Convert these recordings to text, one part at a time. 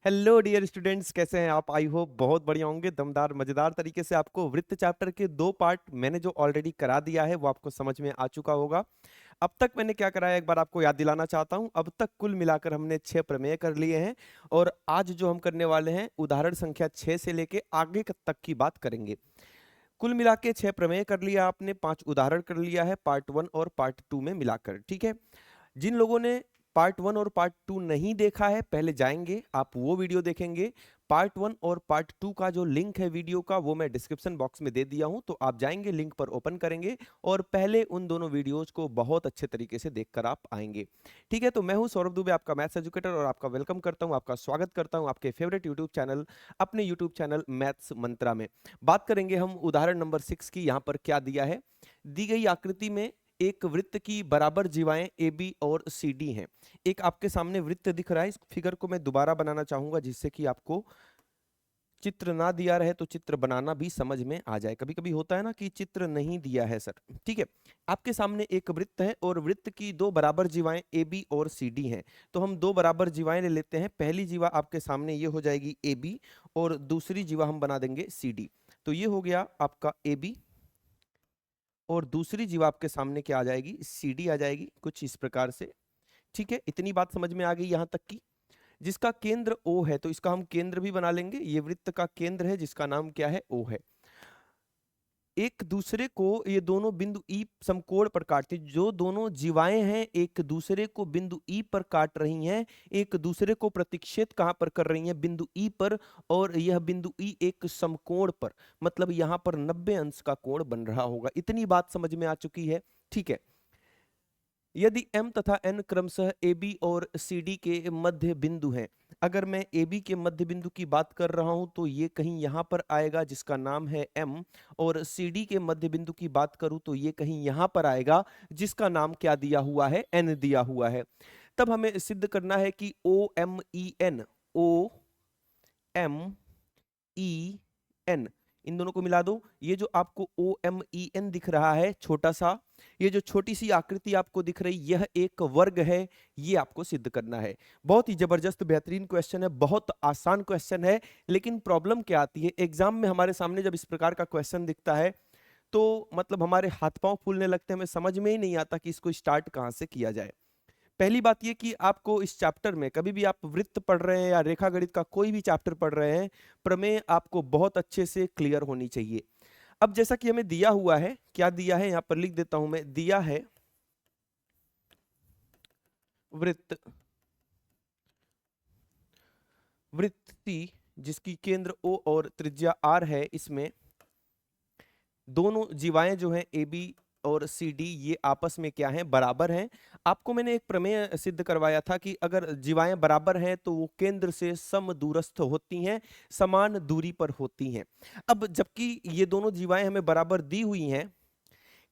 Hello dear students, कैसे हैं आप? आई होप बहुत बढ़िया होंगे। दमदार मजेदार तरीके से आपको वृत्त चैप्टर के दो पार्ट मैंने जो ऑलरेडी करा दिया है वो आपको समझ में आ चुका होगा। अब तक मैंने क्या कराया एक बार आपको याद दिलाना चाहता हूं। अब तक कुल मिलाकर हमने 6 प्रमेय कर लिए हैं और आज जो हम करने वाले हैं उदाहरण संख्या 6 से लेके आगे तक की बात करेंगे। कुल मिला के 6 प्रमेय कर लिया आपने, 5 उदाहरण कर लिया है पार्ट 1 और पार्ट 2 में मिलाकर। ठीक है, जिन लोगों ने पार्ट 1 और पार्ट 2 नहीं देखा है पहले जाएंगे आप वो वीडियो देखेंगे। पार्ट 1 और पार्ट 2 का जो लिंक है वीडियो का वो मैं डिस्क्रिप्शन बॉक्स में दे दिया हूं, तो आप जाएंगे लिंक पर ओपन करेंगे और पहले उन दोनों वीडियोज को बहुत अच्छे तरीके से देखकर आप आएंगे। ठीक है, तो मैं हूं सौरभ दुबे, आपका मैथ्स एजुकेटर, और आपका वेलकम करता हूं, आपका स्वागत करता हूं आपके फेवरेट यूट्यूब चैनल, अपने यूट्यूब चैनल मैथ्स मंत्रा में। बात करेंगे हम उदाहरण नंबर 6 की। यहाँ पर क्या दिया है, दी गई आकृति में एक वृत्त की बराबर जीवाएं ए बी और सी डी हैं। एक आपके सामने वृत्त दिख रहा है, इस फिगर को मैं दोबारा बनाना चाहूंगा जिससे कि आपको चित्र ना दिया रहे तो चित्र बनाना भी समझ में आ जाए। कभी कभी होता है ना कि चित्र नहीं दिया है सर। ठीक है, आपके सामने एक वृत्त है और वृत्त की दो बराबर जीवाएं ए बी और सी डी हैं। तो हम दो बराबर जीवाएं ले लेते हैं। पहली जीवा आपके सामने ये हो जाएगी ए बी और दूसरी जीवा हम बना देंगे सी डी। तो ये हो गया आपका ए बी और दूसरी जीवा आपके सामने क्या आ जाएगी, सी डी आ जाएगी, कुछ इस प्रकार से। ठीक है, इतनी बात समझ में आ गई यहां तक की। जिसका केंद्र O है तो इसका हम केंद्र भी बना लेंगे। ये वृत्त का केंद्र है जिसका नाम क्या है, O है। एक दूसरे को ये दोनों बिंदु E समकोण पर काटती, जो दोनों जीवाएं हैं एक दूसरे को बिंदु E पर काट रही हैं, एक दूसरे को प्रतिच्छेद कहां पर कर रही हैं, बिंदु E पर। और यह बिंदु E एक समकोण पर, मतलब यहां पर 90 अंश का कोण बन रहा होगा। इतनी बात समझ में आ चुकी है। ठीक है, यदि m तथा n क्रमशः AB और CD के मध्य बिंदु हैं, अगर मैं AB के मध्य बिंदु की बात कर रहा हूं तो ये कहीं यहां पर आएगा जिसका नाम है M, और CD के मध्य बिंदु की बात करूं तो ये कहीं यहां पर आएगा जिसका नाम क्या दिया हुआ है, N दिया हुआ है। तब हमें सिद्ध करना है कि OMEN, OMEN, इन दोनों को मिला दो। ये जो आपको OMEN दिख रहा है छोटा सा, ये जो छोटी सी आकृति आपको दिख रही, यह एक वर्ग है। ये आपको सिद्ध करना है। बहुत ही जबरदस्त बेहतरीन क्वेश्चन है, बहुत आसान क्वेश्चन है। लेकिन प्रॉब्लम क्या आती है एग्जाम में हमारे सामने, जब इस प्रकार का क्वेश्चन दिखता है तो मतलब हमारे हाथ पांव फूलने लगते हैं, हमें समझ में ही नहीं आता कि इसको स्टार्ट कहां से किया जाए। पहली बात ये कि आपको इस चैप्टर में कभी भी आप वृत्त पढ़ रहे हैं या रेखा गणित का कोई भी चैप्टर पढ़ रहे हैं, प्रमेय आपको बहुत अच्छे से क्लियर होनी चाहिए। अब जैसा कि हमें दिया हुआ है, क्या दिया है यहां पर लिख देता हूं मैं, दिया है वृत्त, वृत्त सी जिसकी केंद्र O और त्रिज्या R है, इसमें दोनों जीवाएं जो हैं ए बी और सी डी ये आपस में क्या हैं, बराबर हैं। आपको मैंने एक प्रमेय सिद्ध करवाया था कि अगर जीवाएं बराबर हैं तो वो केंद्र से समदूरस्थ होती हैं, समान दूरी पर होती हैं। अब जबकि ये दोनों जीवाएं हमें बराबर दी हुई हैं,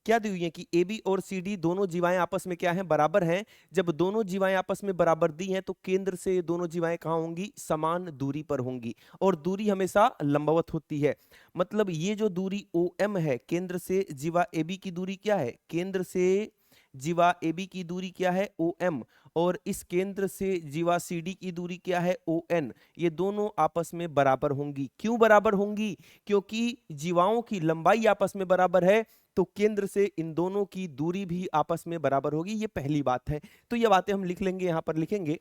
क्या दी हुई है कि ए बी और सी डी दोनों जीवाएं आपस में क्या हैं, बराबर हैं। जब दोनों जीवाएं आपस में बराबर दी हैं तो केंद्र से ये दोनों जीवाएं कहां होंगी, समान दूरी पर होंगी, और दूरी हमेशा लंबवत होती है। मतलब ये जो दूरी ओ एम है, केंद्र से जीवा ए बी की दूरी क्या है, केंद्र से जीवा ए बी की दूरी क्या है, ओ एम, और इस केंद्र से जीवा सी डी की दूरी क्या है, ओ एन। ये दोनों आपस में बराबर होंगी। क्यों बराबर होंगी, क्योंकि जीवाओं की लंबाई आपस में बराबर है, तो केंद्र से इन दोनों की दूरी भी आपस में बराबर होगी। ये पहली बात है। तो ये बातें हम लिख लेंगे, यहां पर लिखेंगे,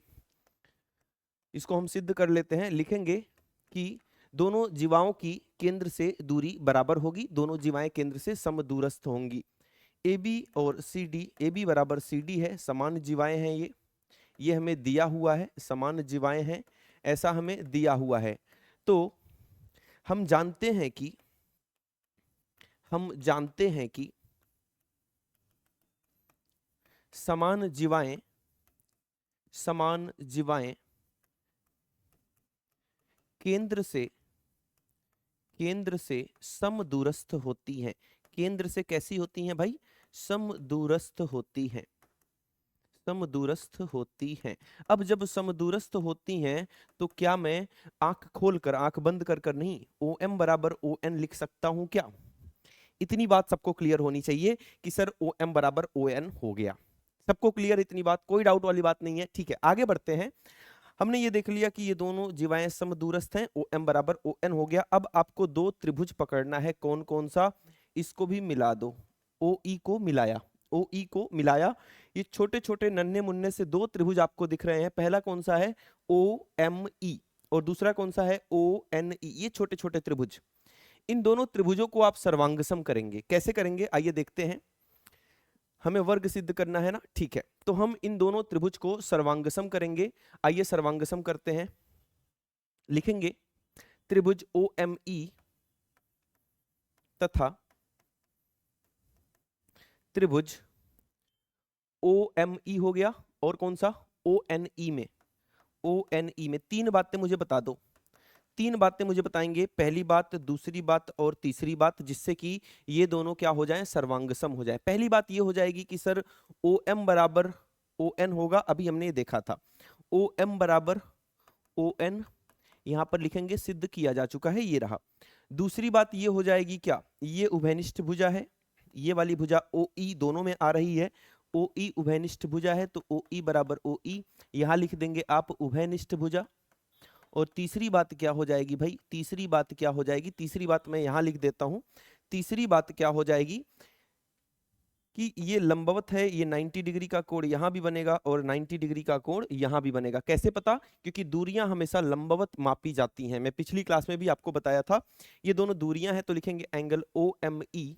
इसको हम सिद्ध कर लेते हैं। लिखेंगे कि दोनों जीवाओं की केंद्र से दूरी बराबर होगी, दोनों जीवाएं केंद्र से समदूरस्थ होंगी। ए बी और सी डी, ए बी बराबर सी डी है, समान जीवाएं हैं ये हमें दिया हुआ है, समान जीवाएं हैं, ऐसा हमें दिया हुआ है। तो हम जानते हैं कि समान जीवाएं, समान जीवाएं केंद्र से समदूरस्थ होती हैं। केंद्र से कैसी होती हैं भाई, समदूरस्थ होती हैं, समदूरस्थ होती हैं। अब जब समदूरस्थ होती हैं तो क्या मैं आंख खोलकर, आंख बंद कर कर नहीं, ओ एम बराबर ओ एन लिख सकता हूं क्या? इतनी बात सबको क्लियर होनी चाहिए कि सर ओ एम बराबर ओ एन हो गया। सबको क्लियर, इतनी बात, कोई डाउट वाली बात नहीं है। ठीक है, आगे बढ़ते हैं। हमने ये देख लिया कि ये दोनों जीवाएं समदूरस्थ हैं, ओ एम बराबर ओ एन हो गया। अब आपको दो त्रिभुज पकड़ना है, कौन कौन सा, इसको भी मिला दो, ओ ई को मिलाया, ओ ई को मिलाया। ये छोटे छोटे नन्हे मुन्ने से दो त्रिभुज आपको दिख रहे हैं, पहला कौन सा है, ओ एम ई, और दूसरा कौन सा है, ओ एन ई। ये छोटे छोटे त्रिभुज, इन दोनों त्रिभुजों को आप सर्वांगसम करेंगे। कैसे करेंगे आइए देखते हैं। हमें वर्ग सिद्ध करना है ना, ठीक है, तो हम इन दोनों त्रिभुज को सर्वांगसम करेंगे। आइए सर्वांगसम करते हैं। लिखेंगे त्रिभुज ओ एम ई तथा त्रिभुज ओ एम ई हो गया, और कौन सा, ओ एन ई में, ओ एन ई में तीन बातें मुझे बता दो, तीन बातें मुझे बताएंगे, पहली बात, दूसरी बात और तीसरी बात, जिससे कि ये दोनों क्या हो जाएं, सर्वांगसम हो जाए। पहली बात ये हो जाएगी कि सर ओ एम बराबर ओ एन होगा, अभी हमने ये देखा था, ओ एम बराबर ओ एन, यहां पर लिखेंगे, सिद्ध किया जा चुका है, ये रहा। दूसरी बात ये हो जाएगी क्या, ये उभयनिष्ठ भुजा है, ये वाली भुजा ओ ई दोनों में आ रही है, ओ ई उभयनिष्ठ भुजा है, तो ओ ई बराबर ओ ई, यहां लिख देंगे आप उभयनिष्ठ भुजा। और तीसरी बात क्या हो जाएगी भाई, तीसरी बात क्या हो जाएगी, तीसरी बात मैं यहां लिख देता हूं, तीसरी बात क्या हो जाएगी कि ये लंबवत है, ये 90 डिग्री का कोण यहां भी बनेगा और 90 डिग्री का कोण यहां भी बनेगा। कैसे पता, क्योंकि दूरियां हमेशा लंबवत मापी जाती हैं, मैं पिछली क्लास में भी आपको बताया था। ये दोनों दूरियां हैं, तो लिखेंगे angle O M E,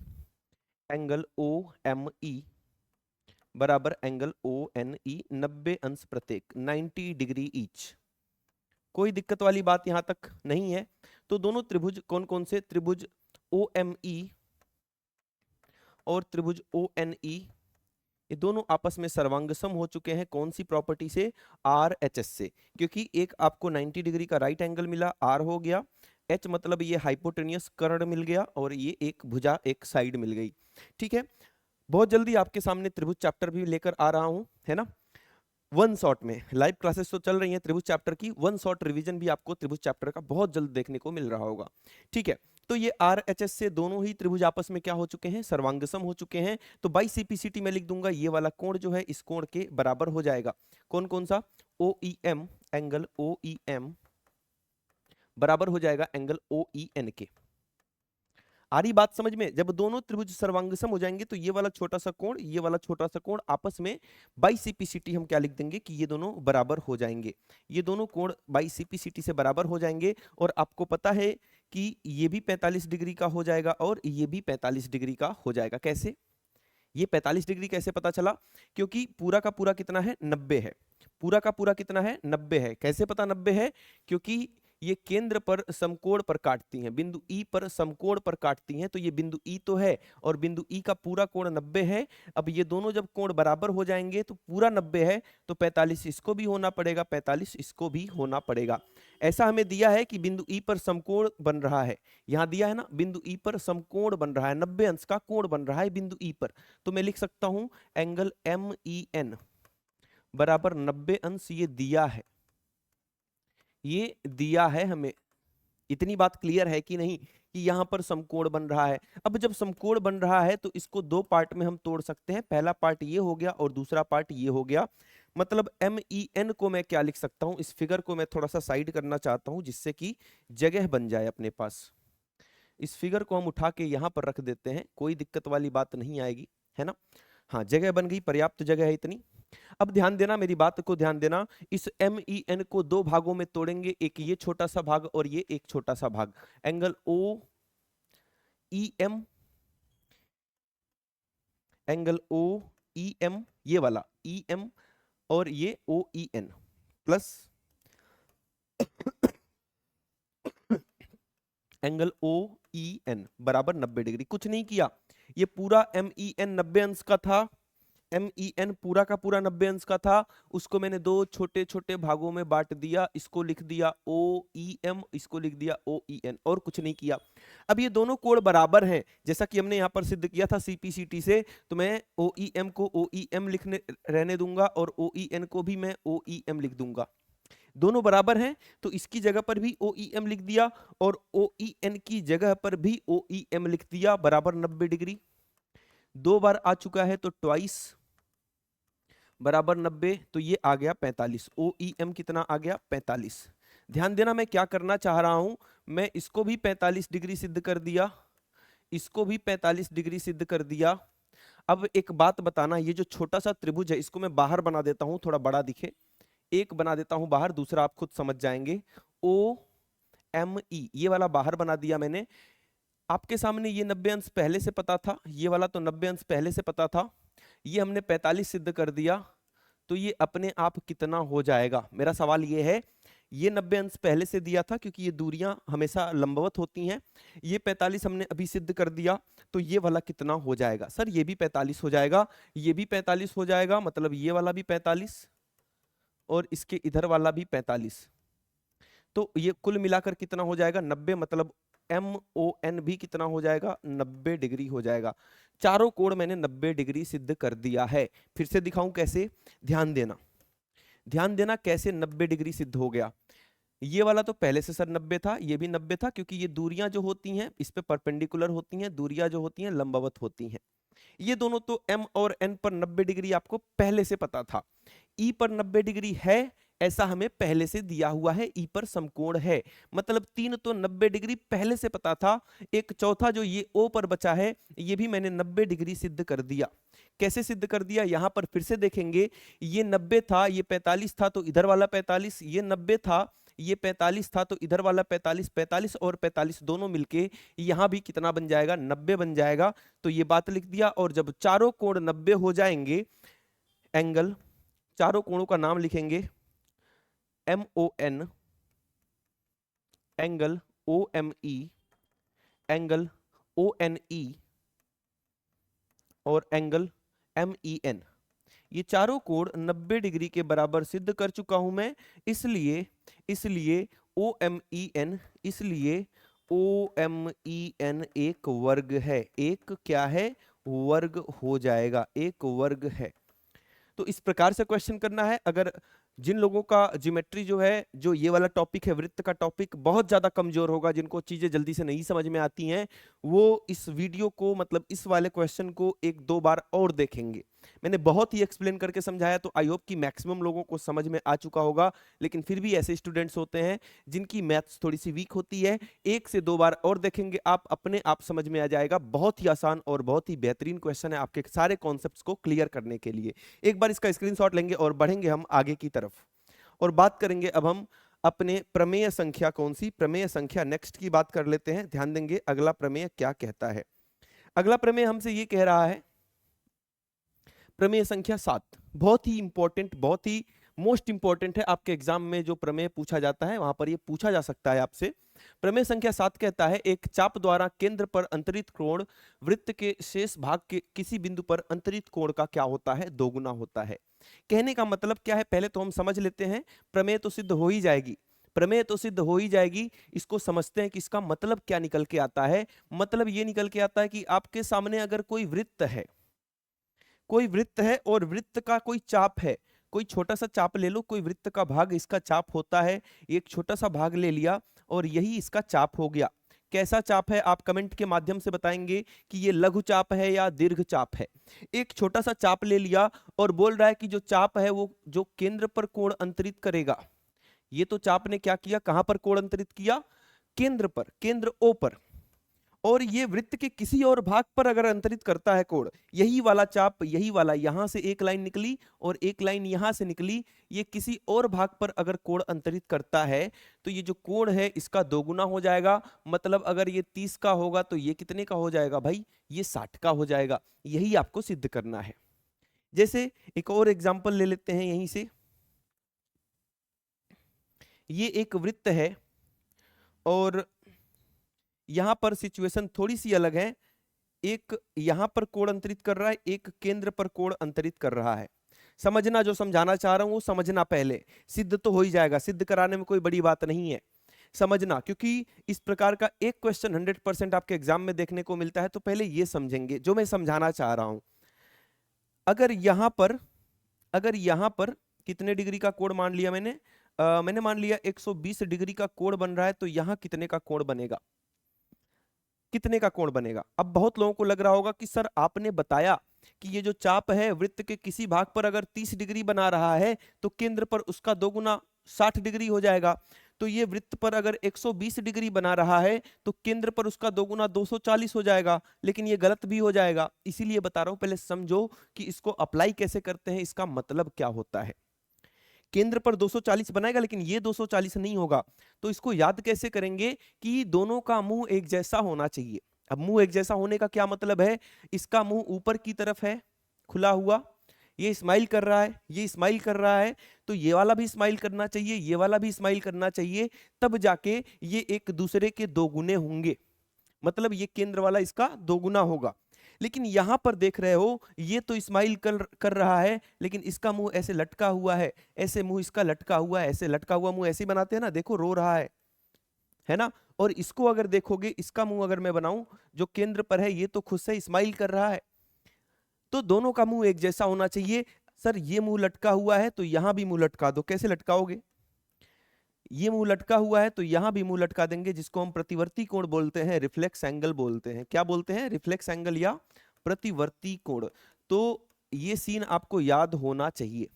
angle O M E बराबर एंगल ओ एन ई, 90 अंश प्रत्येक, 90 डिग्री ईच। कोई दिक्कत वाली बात यहां तक नहीं है। तो दोनों त्रिभुज कौन कौन से, त्रिभुज ओ एम ई और त्रिभुज ओ एन ई, ये दोनों आपस में सर्वांगसम हो चुके हैं। कौन सी प्रॉपर्टी से, आर एच एस से, क्योंकि एक आपको 90 डिग्री का राइट एंगल मिला, आर हो गया, एच मतलब ये हाइपोटेनियस कर्ण मिल गया, और ये एक भुजा एक साइड मिल गई। ठीक है, बहुत जल्दी आपके सामने त्रिभुज चैप्टर भी लेकर आ रहा हूं, है ना, वन शॉट में। लाइव क्लासेस तो चल रही हैं त्रिभुज चैप्टर की, वन शॉट रिवीजन भी आपको त्रिभुज चैप्टर का बहुत जल्द देखने को मिल रहा होगा। ठीक है, तो ये आर एच एस से दोनों ही त्रिभुज आपस में क्या हो चुके हैं, सर्वांगसम हो चुके हैं। तो बाई सीपीसीटी में लिख दूंगा, ये वाला कोण जो है इस कोण के बराबर हो जाएगा। कौन कौन सा, O E M, angle O E M बराबर हो जाएगा एंगल ओ ई एन के। आ रही बात समझ में, जब दोनों त्रिभुज सर्वांगसम हो जाएंगे तो ये वाला छोटा सा कोण, ये वाला छोटा सा कोण आपस में बाई सीपीसीटी हम क्या लिख देंगे कि ये दोनों बराबर हो जाएंगे, ये दोनों कोण बाई सीपीसीटी से बराबर हो जाएंगे। और आपको पता है कि ये भी 45 डिग्री का हो जाएगा और ये भी 45 डिग्री का हो जाएगा। कैसे, ये 45 डिग्री कैसे पता चला, क्योंकि पूरा का पूरा कितना है, 90 है, पूरा का पूरा कितना है, 90 है। कैसे पता 90 है, क्योंकि ये केंद्र पर समकोण पर काटती हैं, बिंदु ई पर समकोण पर काटती हैं, तो ये बिंदु ई तो है और बिंदु ई का पूरा कोण 90 है। अब ये दोनों जब कोण बराबर हो जाएंगे तो पूरा 90 है, तो 45 इसको भी होना पड़ेगा, 45 इसको भी होना पड़ेगा। ऐसा हमें दिया है कि बिंदु ई पर समकोण बन रहा है, यहां दिया है ना, बिंदु ई पर समकोण बन रहा है, 90 अंश का कोण बन रहा है बिंदु ई पर। तो मैं लिख सकता हूं एंगल एम ई एन बराबर 90 अंश, ये दिया है, ये दिया है हमें। इतनी बात क्लियर है कि नहीं, कि यहां पर समकोण बन रहा है। अब जब समकोण बन रहा है तो इसको दो पार्ट में हम तोड़ सकते हैं, पहला पार्ट ये हो गया और दूसरा पार्ट ये हो गया। मतलब एम ई एन को मैं क्या लिख सकता हूं, इस फिगर को मैं थोड़ा सा साइड करना चाहता हूं जिससे कि जगह बन जाए अपने पास। इस फिगर को हम उठा के यहां पर रख देते हैं, कोई दिक्कत वाली बात नहीं आएगी, है ना। हाँ, जगह बन गई, पर्याप्त जगह है इतनी। अब ध्यान देना, मेरी बात को ध्यान देना, इस एम ई एन को दो भागों में तोड़ेंगे, एक ये छोटा सा भाग और ये एक छोटा सा भाग। Angle O E M, angle O E M, ये वाला ई एम, और ये O E N plus angle O E N बराबर 90 डिग्री। कुछ नहीं किया, ये पूरा एम ई एन 90 अंश का था, एम ई एन पूरा का पूरा 90 अंश का था, उसको मैंने दो छोटे छोटे भागों में बांट दिया, इसको लिख दिया ओ ई एम, इसको लिख दिया ओ ई एन, और कुछ नहीं किया। अब ये दोनों कोण बराबर हैं, जैसा कि हमने यहाँ पर सिद्ध किया था सीपीसीटी से, तो मैं ओ ई एम को ओ ई एम लिखने रहने दूंगा और ओ ई एन को भी मैं ओ ई एम लिख दूंगा। दोनों बराबर हैं तो इसकी जगह पर भी ओ ई एम लिख दिया और ओ ई एन की जगह पर भी ओ ई एम लिख दिया, बराबर 90 डिग्री। दो बार आ चुका है तो ट्वाइस बराबर 90, तो ये आ गया 45। OEM कितना आ गया? 45। ध्यान देना मैं क्या करना चाह रहा हूं, मैं इसको भी 45 डिग्री सिद्ध कर दिया, इसको भी 45 डिग्री सिद्ध कर दिया। अब एक बात बताना, ये जो छोटा सा त्रिभुज है इसको मैं बाहर बना देता हूं, थोड़ा बड़ा दिखे, एक बना देता हूं बाहर, दूसरा आप खुद समझ जाएंगे। OME ये वाला बाहर बना दिया मैंने। आपके सामने ये 90 अंश पहले से पता था, ये वाला तो 90 अंश पहले से पता था, ये हमने 45 सिद्ध कर दिया, तो ये अपने आप कितना हो जाएगा? मेरा सवाल ये है, ये 90 अंश पहले से दिया था क्योंकि ये दूरियां हमेशा लंबवत होती हैं, ये 45 हमने अभी सिद्ध कर दिया, तो ये वाला कितना हो जाएगा? सर ये भी 45 हो जाएगा, ये भी 45 हो जाएगा, मतलब ये वाला भी 45 और इसके इधर वाला भी 45, तो ये कुल मिलाकर कितना हो जाएगा? 90, मतलब MON भी कितना हो जाएगा? 90 डिग्री हो जाएगा। चारों कोण मैंने 90 डिग्री सिद्ध कर दिया है। फिर से दिखाऊं कैसे? ध्यान देना, ध्यान देना कैसे 90 डिग्री सिद्ध हो गया। ये वाला तो पहले से सर 90 था, ये भी 90 था, क्योंकि ये दूरियां जो होती हैं इस पे परपेंडिकुलर होती हैं, दूरियां जो होती हैं लंबवत होती हैं। ये दोनों तो M और N पर 90 डिग्री आपको पहले से पता था। E पर 90 डिग्री है ऐसा हमें पहले से दिया हुआ है, E पर समकोण है, मतलब तीन तो 90 डिग्री पहले से पता था। एक चौथा जो ये O पर बचा है, ये भी मैंने 90 डिग्री सिद्ध कर दिया। कैसे सिद्ध कर दिया? यहां पर फिर से देखेंगे, ये 90 था, ये 45 था, तो इधर वाला 45, ये 90 था, ये 45 था, तो इधर वाला 45, 45 और 45 दोनों मिलके यहां भी कितना बन जाएगा? 90 बन जाएगा। तो ये बात लिख दिया, और जब चारों कोण 90 हो जाएंगे, एंगल, चारों कोणों का नाम लिखेंगे MON, angle OME, angle ONE और एंगल MEN। ये चारों कोण 90 डिग्री के बराबर सिद्ध कर चुका हूं मैं, इसलिए OMEN, इसलिए OMEN एक वर्ग है। एक क्या है? वर्ग हो जाएगा, एक वर्ग है। तो इस प्रकार से क्वेश्चन करना है। अगर जिन लोगों का ज्योमेट्री जो है, जो ये वाला टॉपिक है, वृत्त का टॉपिक बहुत ज्यादा कमजोर होगा, जिनको चीजें जल्दी से नहीं समझ में आती हैं, वो इस वीडियो को, मतलब इस वाले क्वेश्चन को एक दो बार और देखेंगे। मैंने बहुत ही एक्सप्लेन करके समझाया, तो आई होप कि मैक्सिमम लोगों को समझ में आ चुका होगा। लेकिन फिर भी ऐसे स्टूडेंट्स होते हैं जिनकी मैथ्स थोड़ी सी वीक होती है, एक से दो बार और देखेंगे, आप अपने आप समझ में आ जाएगा। बहुत ही आसान और बहुत ही बेहतरीन क्वेश्चन है आपके सारे कॉन्सेप्ट्स को क्लियर करने के लिए। एक बार इसका स्क्रीनशॉट लेंगे और बढ़ेंगे हम आगे की तरफ, और बात करेंगे अब हम अपने प्रमेय संख्या, कौन सी प्रमेय संख्या नेक्स्ट की बात कर लेते हैं। ध्यान देंगे अगला प्रमेय क्या कहता है। अगला प्रमेय हमसे ये कह रहा है, प्रमेय संख्या 7, बहुत ही इंपॉर्टेंट, बहुत ही मोस्ट इंपॉर्टेंट है। आपके एग्जाम में जो प्रमेय पूछा जाता है वहां पर ये पूछा जा सकता है आपसे। प्रमेय संख्या 7 कहता है, एक चाप द्वारा केंद्र पर अंतरित कोण वृत्त के शेष भाग के किसी बिंदु पर अंतरित कोण का क्या होता है? दोगुना होता है। कहने का मतलब क्या है, पहले तो हम समझ लेते हैं। प्रमेय तो सिद्ध हो ही जाएगी, प्रमेय तो सिद्ध हो ही जाएगी, इसको समझते हैं कि इसका मतलब क्या निकल के आता है। मतलब ये निकल के आता है कि आपके सामने अगर कोई वृत्त है, कोई वृत्त है और वृत्त का कोई चाप है, कोई छोटा सा चाप ले लो, कोई वृत्त का भाग इसका चाप होता है, एक छोटा सा भाग ले लिया और यही इसका चाप हो गया। कैसा चाप है आप कमेंट के माध्यम से बताएंगे कि ये लघु चाप है या दीर्घ चाप है। एक छोटा सा चाप ले लिया और बोल रहा है कि जो चाप है वो जो केंद्र पर कोण अंतरित करेगा। ये तो चाप ने क्या किया, कहां पर कोण अंतरित किया? केंद्र पर, केंद्र O पर। और ये वृत्त के किसी और भाग पर अगर अंतरित करता है कोण, यही वाला चाप, यही वाला, यहां से एक लाइन निकली और एक लाइन यहां से निकली, ये किसी और भाग पर अगर कोण अंतरित करता है तो ये जो कोण है इसका दोगुना हो जाएगा। मतलब अगर ये 30 का होगा तो ये कितने का हो जाएगा भाई? ये 60 का हो जाएगा। यही आपको सिद्ध करना है। जैसे एक और एग्जाम्पल ले लेते हैं यहीं से। ये एक वृत्त है और यहां पर सिचुएशन थोड़ी सी अलग है। एक यहां पर कोण अंतरित कर रहा है, एक केंद्र पर कोण अंतरित कर रहा है। समझना, जो समझाना चाह रहा हूं वो समझना पहले, सिद्ध तो हो ही जाएगा, सिद्ध कराने में कोई बड़ी बात नहीं है। समझना, क्योंकि इस प्रकार का एक क्वेश्चन 100% आपके एग्जाम में देखने को मिलता है, तो पहले ये समझेंगे जो मैं समझाना चाह रहा हूं। अगर यहां पर कितने डिग्री का कोण मान लिया मैंने? मैंने मान लिया 120 डिग्री का कोण बन रहा है, तो यहां कितने का कोण बनेगा? कितने का कोण बनेगा? अब बहुत लोगों को लग रहा होगा कि सर आपने बताया कि ये जो चाप है वृत्त के किसी भाग पर अगर 30 डिग्री बना रहा है तो केंद्र पर उसका दोगुना 60 डिग्री हो जाएगा। तो ये वृत्त पर अगर 120 डिग्री बना रहा है तो केंद्र पर उसका दोगुना 240 हो जाएगा, लेकिन ये गलत भी हो जाएगा। इसीलिए बता रहा हूं, पहले समझो कि इसको अप्लाई कैसे करते हैं, इसका मतलब क्या होता है। केंद्र पर 240 बनाएगा लेकिन ये 240 नहीं होगा, तो इसको याद कैसे करेंगे कि दोनों का मुंह एक जैसा होना चाहिए। अब मुंह एक जैसा होने का क्या मतलब है, इसका मुंह ऊपर की तरफ है खुला हुआ, ये स्माइल कर रहा है, ये स्माइल कर रहा है, तो ये वाला भी स्माइल करना चाहिए, ये वाला भी स्माइल करना चाहिए, तब जाके ये एक दूसरे के दोगुने होंगे। मतलब ये केंद्र वाला इसका दोगुना होगा। लेकिन यहां पर देख रहे हो ये तो स्माइल कर रहा है लेकिन इसका मुंह ऐसे लटका हुआ है, ऐसे मुंह इसका लटका हुआ है, ऐसे लटका हुआ मुंह ऐसे बनाते हैं ना, देखो रो रहा है ना। और इसको अगर देखोगे, इसका मुंह अगर मैं बनाऊं, जो केंद्र पर है ये तो खुद से स्माइल कर रहा है, तो दोनों का मुंह एक जैसा होना चाहिए। सर ये मुंह लटका हुआ है तो यहां भी मुंह लटका दो, कैसे लटकाओगे, ये मुंह लटका हुआ है तो यहां भी मुंह लटका देंगे, जिसको हम प्रतिवर्ती कोण बोलते हैं, रिफ्लेक्स एंगल बोलते हैं। क्या बोलते हैं, रिफ्लेक्स एंगल या प्रतिवर्ती कोण। तो ये सीन आपको याद होना चाहिए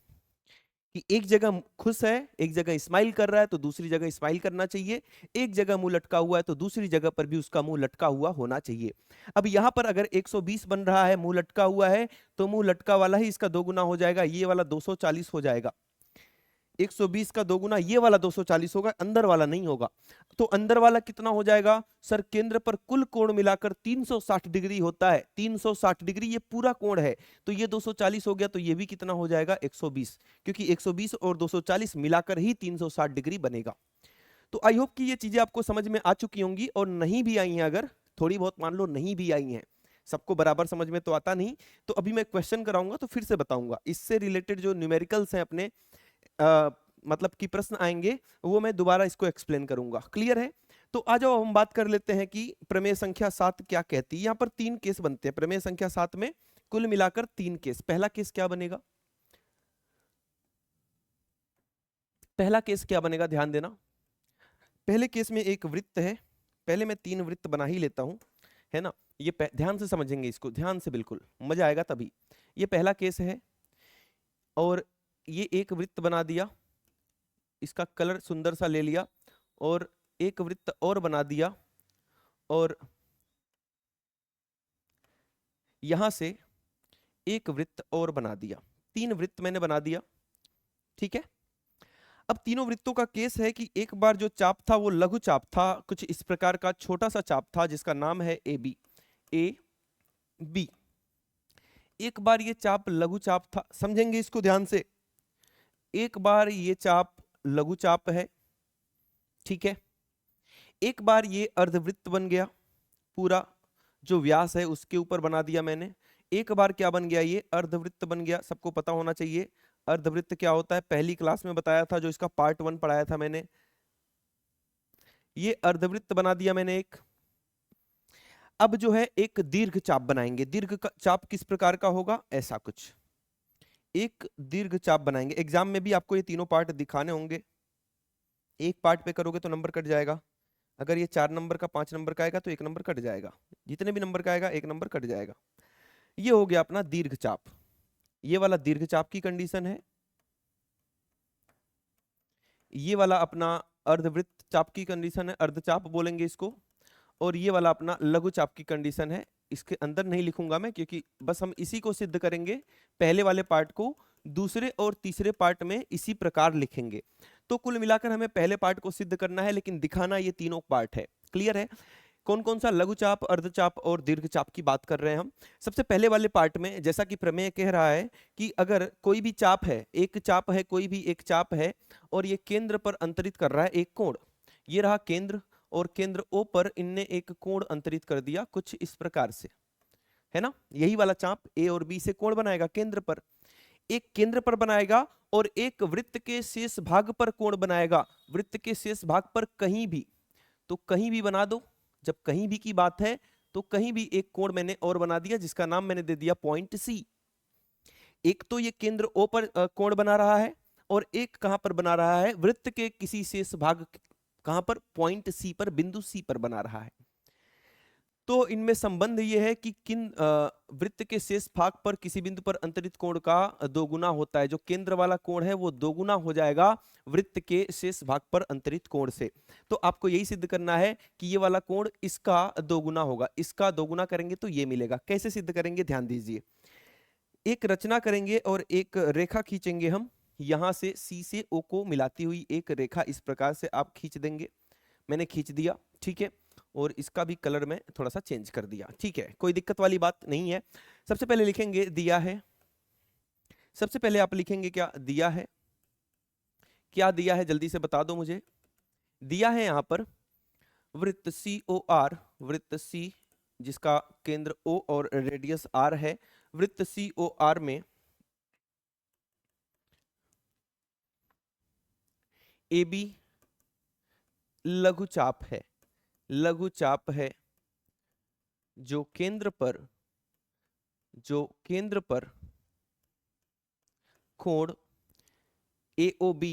कि एक जगह खुश है, एक जगह स्माइल कर रहा है तो दूसरी जगह स्माइल करना चाहिए, एक जगह मुंह लटका हुआ है तो दूसरी जगह पर भी उसका मुंह लटका हुआ होना चाहिए। अब यहां पर अगर 120 बन रहा है, मुंह लटका हुआ है, तो मुंह लटका वाला ही इसका दोगुना हो जाएगा, ये वाला 240 हो जाएगा। 120 का दोगुना ये वाला 240 होगा, अंदर वाला नहीं होगा। तो अंदर वाला कितना हो जाएगा, सर केंद्र पर कुल कोण मिलाकर 360 डिग्री होता है, 360 डिग्री ये पूरा कोण है, तो ये 240 हो गया, तो ये भी कितना हो जाएगा 120, क्योंकि 120 और 240 मिलाकर ही 360 डिग्री बनेगा। तो आई होप कि ये चीजें आपको समझ में आ चुकी होंगी, और नहीं भी आई हैं, अगर थोड़ी बहुत मान लो नहीं भी आई हैं, सबको बराबर समझ में तो आता नहीं, तो अभी मैं क्वेश्चन कराऊंगा तो फिर से बताऊंगा, इससे रिलेटेड जो न्यूमेरिकल्स हैं अपने मतलब कि प्रश्न आएंगे, वो मैं दोबारा इसको एक्सप्लेन करूंगा। क्लियर है। तो आ जाओ हम बात कर लेते हैं कि प्रमेय संख्या 7 क्या कहती है। यहां पर 3 केस बनते हैं प्रमेय संख्या 7 में, कुल मिलाकर 3 केस। पहला केस क्या बनेगा, पहला केस क्या बनेगा, ध्यान देना। पहले केस में एक वृत्त है, पहले मैं 3 वृत्त बना ही लेता हूं, है ना। ये ध्यान से समझेंगे इसको, ध्यान से, बिल्कुल मजा आएगा तभी। ये पहला केस है, और ये एक वृत्त बना दिया, इसका कलर सुंदर सा ले लिया, और एक वृत्त और बना दिया, और यहां से एक वृत्त और बना दिया। 3 वृत्त मैंने बना दिया, ठीक है। अब तीनों वृत्तों का केस है कि एक बार जो चाप था वो लघु चाप था, कुछ इस प्रकार का छोटा सा चाप था जिसका नाम है ए बी, ए बी। एक बार ये चाप लघु चाप था, समझेंगे इसको ध्यान से। एक बार ये चाप लघु चाप है, ठीक है। एक बार ये अर्धवृत्त बन गया, पूरा जो व्यास है उसके ऊपर बना दिया मैंने। एक बार क्या बन गया, ये अर्धवृत्त बन गया। सबको पता होना चाहिए अर्धवृत्त क्या होता है, पहली क्लास में बताया था, जो इसका पार्ट 1 पढ़ाया था मैंने। ये अर्धवृत्त बना दिया मैंने एक। अब जो है एक दीर्घ चाप बनाएंगे। दीर्घ चाप किस प्रकार का होगा, ऐसा कुछ एक दीर्घ चाप बनाएंगे। एग्जाम में भी आपको ये तीनों पार्ट दिखाने होंगे, एक पार्ट पे करोगे तो नंबर कट जाएगा। अगर ये 4 नंबर का 5 नंबर का आएगा तो 1 नंबर कट जाएगा, जितने भी नंबर का आएगा 1 नंबर कट जाएगा। ये हो गया अपना दीर्घ चाप, ये वाला दीर्घ चाप की कंडीशन है। ये वाला अपना अर्धवृत्त चाप की कंडीशन है, अर्धचाप बोलेंगे इसको। और ये वाला अपना लघु चाप की कंडीशन है। इसके अंदर नहीं लिखूंगा मैं, क्योंकि बस हम इसी को सिद्ध करेंगे, पहले वाले पार्ट को दूसरे और तीसरे पार्ट में इसी प्रकार लिखेंगे। तो कुल मिलाकर हमें पहले पार्ट को सिद्ध करना है, लेकिन दिखाना ये तीनों पार्ट है। क्लियर है। कौन कौन सा, लघु चाप, अर्धचाप और दीर्घ चाप की बात कर रहे हैं हम। सबसे पहले वाले पार्ट में, जैसा कि प्रमेय कह रहा है कि अगर कोई भी चाप है, एक चाप है, कोई भी एक चाप है, और ये केंद्र पर अंतरित कर रहा है एक कोण, ये रहा केंद्र, और केंद्र ओ पर इनने एक कोण अंतरित कर दिया कुछ इस प्रकार से, है ना। यही वाला चाप ए और बी से कोण बनाएगा केंद्र पर, एक केंद्र पर बनाएगा, और एक वृत्त के शेष भाग पर कोण बनाएगा। वृत्त के शेष भाग पर कहीं भी, तो कहीं भी बना दो। जब कहीं भी की बात है तो कहीं भी एक कोण मैंने और बना दिया, जिसका नाम मैंने दे दिया पॉइंट सी। एक तो ये केंद्र ओ पर कोण बना रहा है, और एक कहां पर बना रहा है, वृत्त के किसी शेष भाग, कहां पर, पॉइंट सी पर, बिंदु सी पर बना रहा है। तो इनमें संबंध ये है कि किन वृत्त के शेष भाग पर किसी बिंदु पर अंतरित कोण का दोगुना होता है। जो केंद्र वाला कोण है वो दोगुना हो जाएगा वृत्त के शेष भाग पर अंतरित कोण से। तो आपको यही सिद्ध करना है कि ये वाला कोण इसका दोगुना होगा। इसका दोगुना करेंगे तो ये मिलेगा। कैसे सिद्ध करेंगे ध्यान दीजिए। एक रचना करेंगे और एक रेखा खींचेंगे हम। यहां से सी से ओ को मिलाती हुई एक रेखा इस प्रकार से आप खींच देंगे। मैंने खींच दिया, ठीक है। और इसका भी कलर में थोड़ा सा चेंज कर दिया, ठीक है, कोई दिक्कत वाली बात नहीं है। सबसे पहले लिखेंगे दिया है। सबसे पहले आप लिखेंगे क्या दिया है। क्या दिया है जल्दी से बता दो मुझे। दिया है यहां पर वृत्त सी ओ आर, वृत्त सी जिसका केंद्र O और रेडियस R है। वृत्त सी ओ आर में ए बी लघुचाप है। लघुचाप है जो केंद्र पर कोण AOB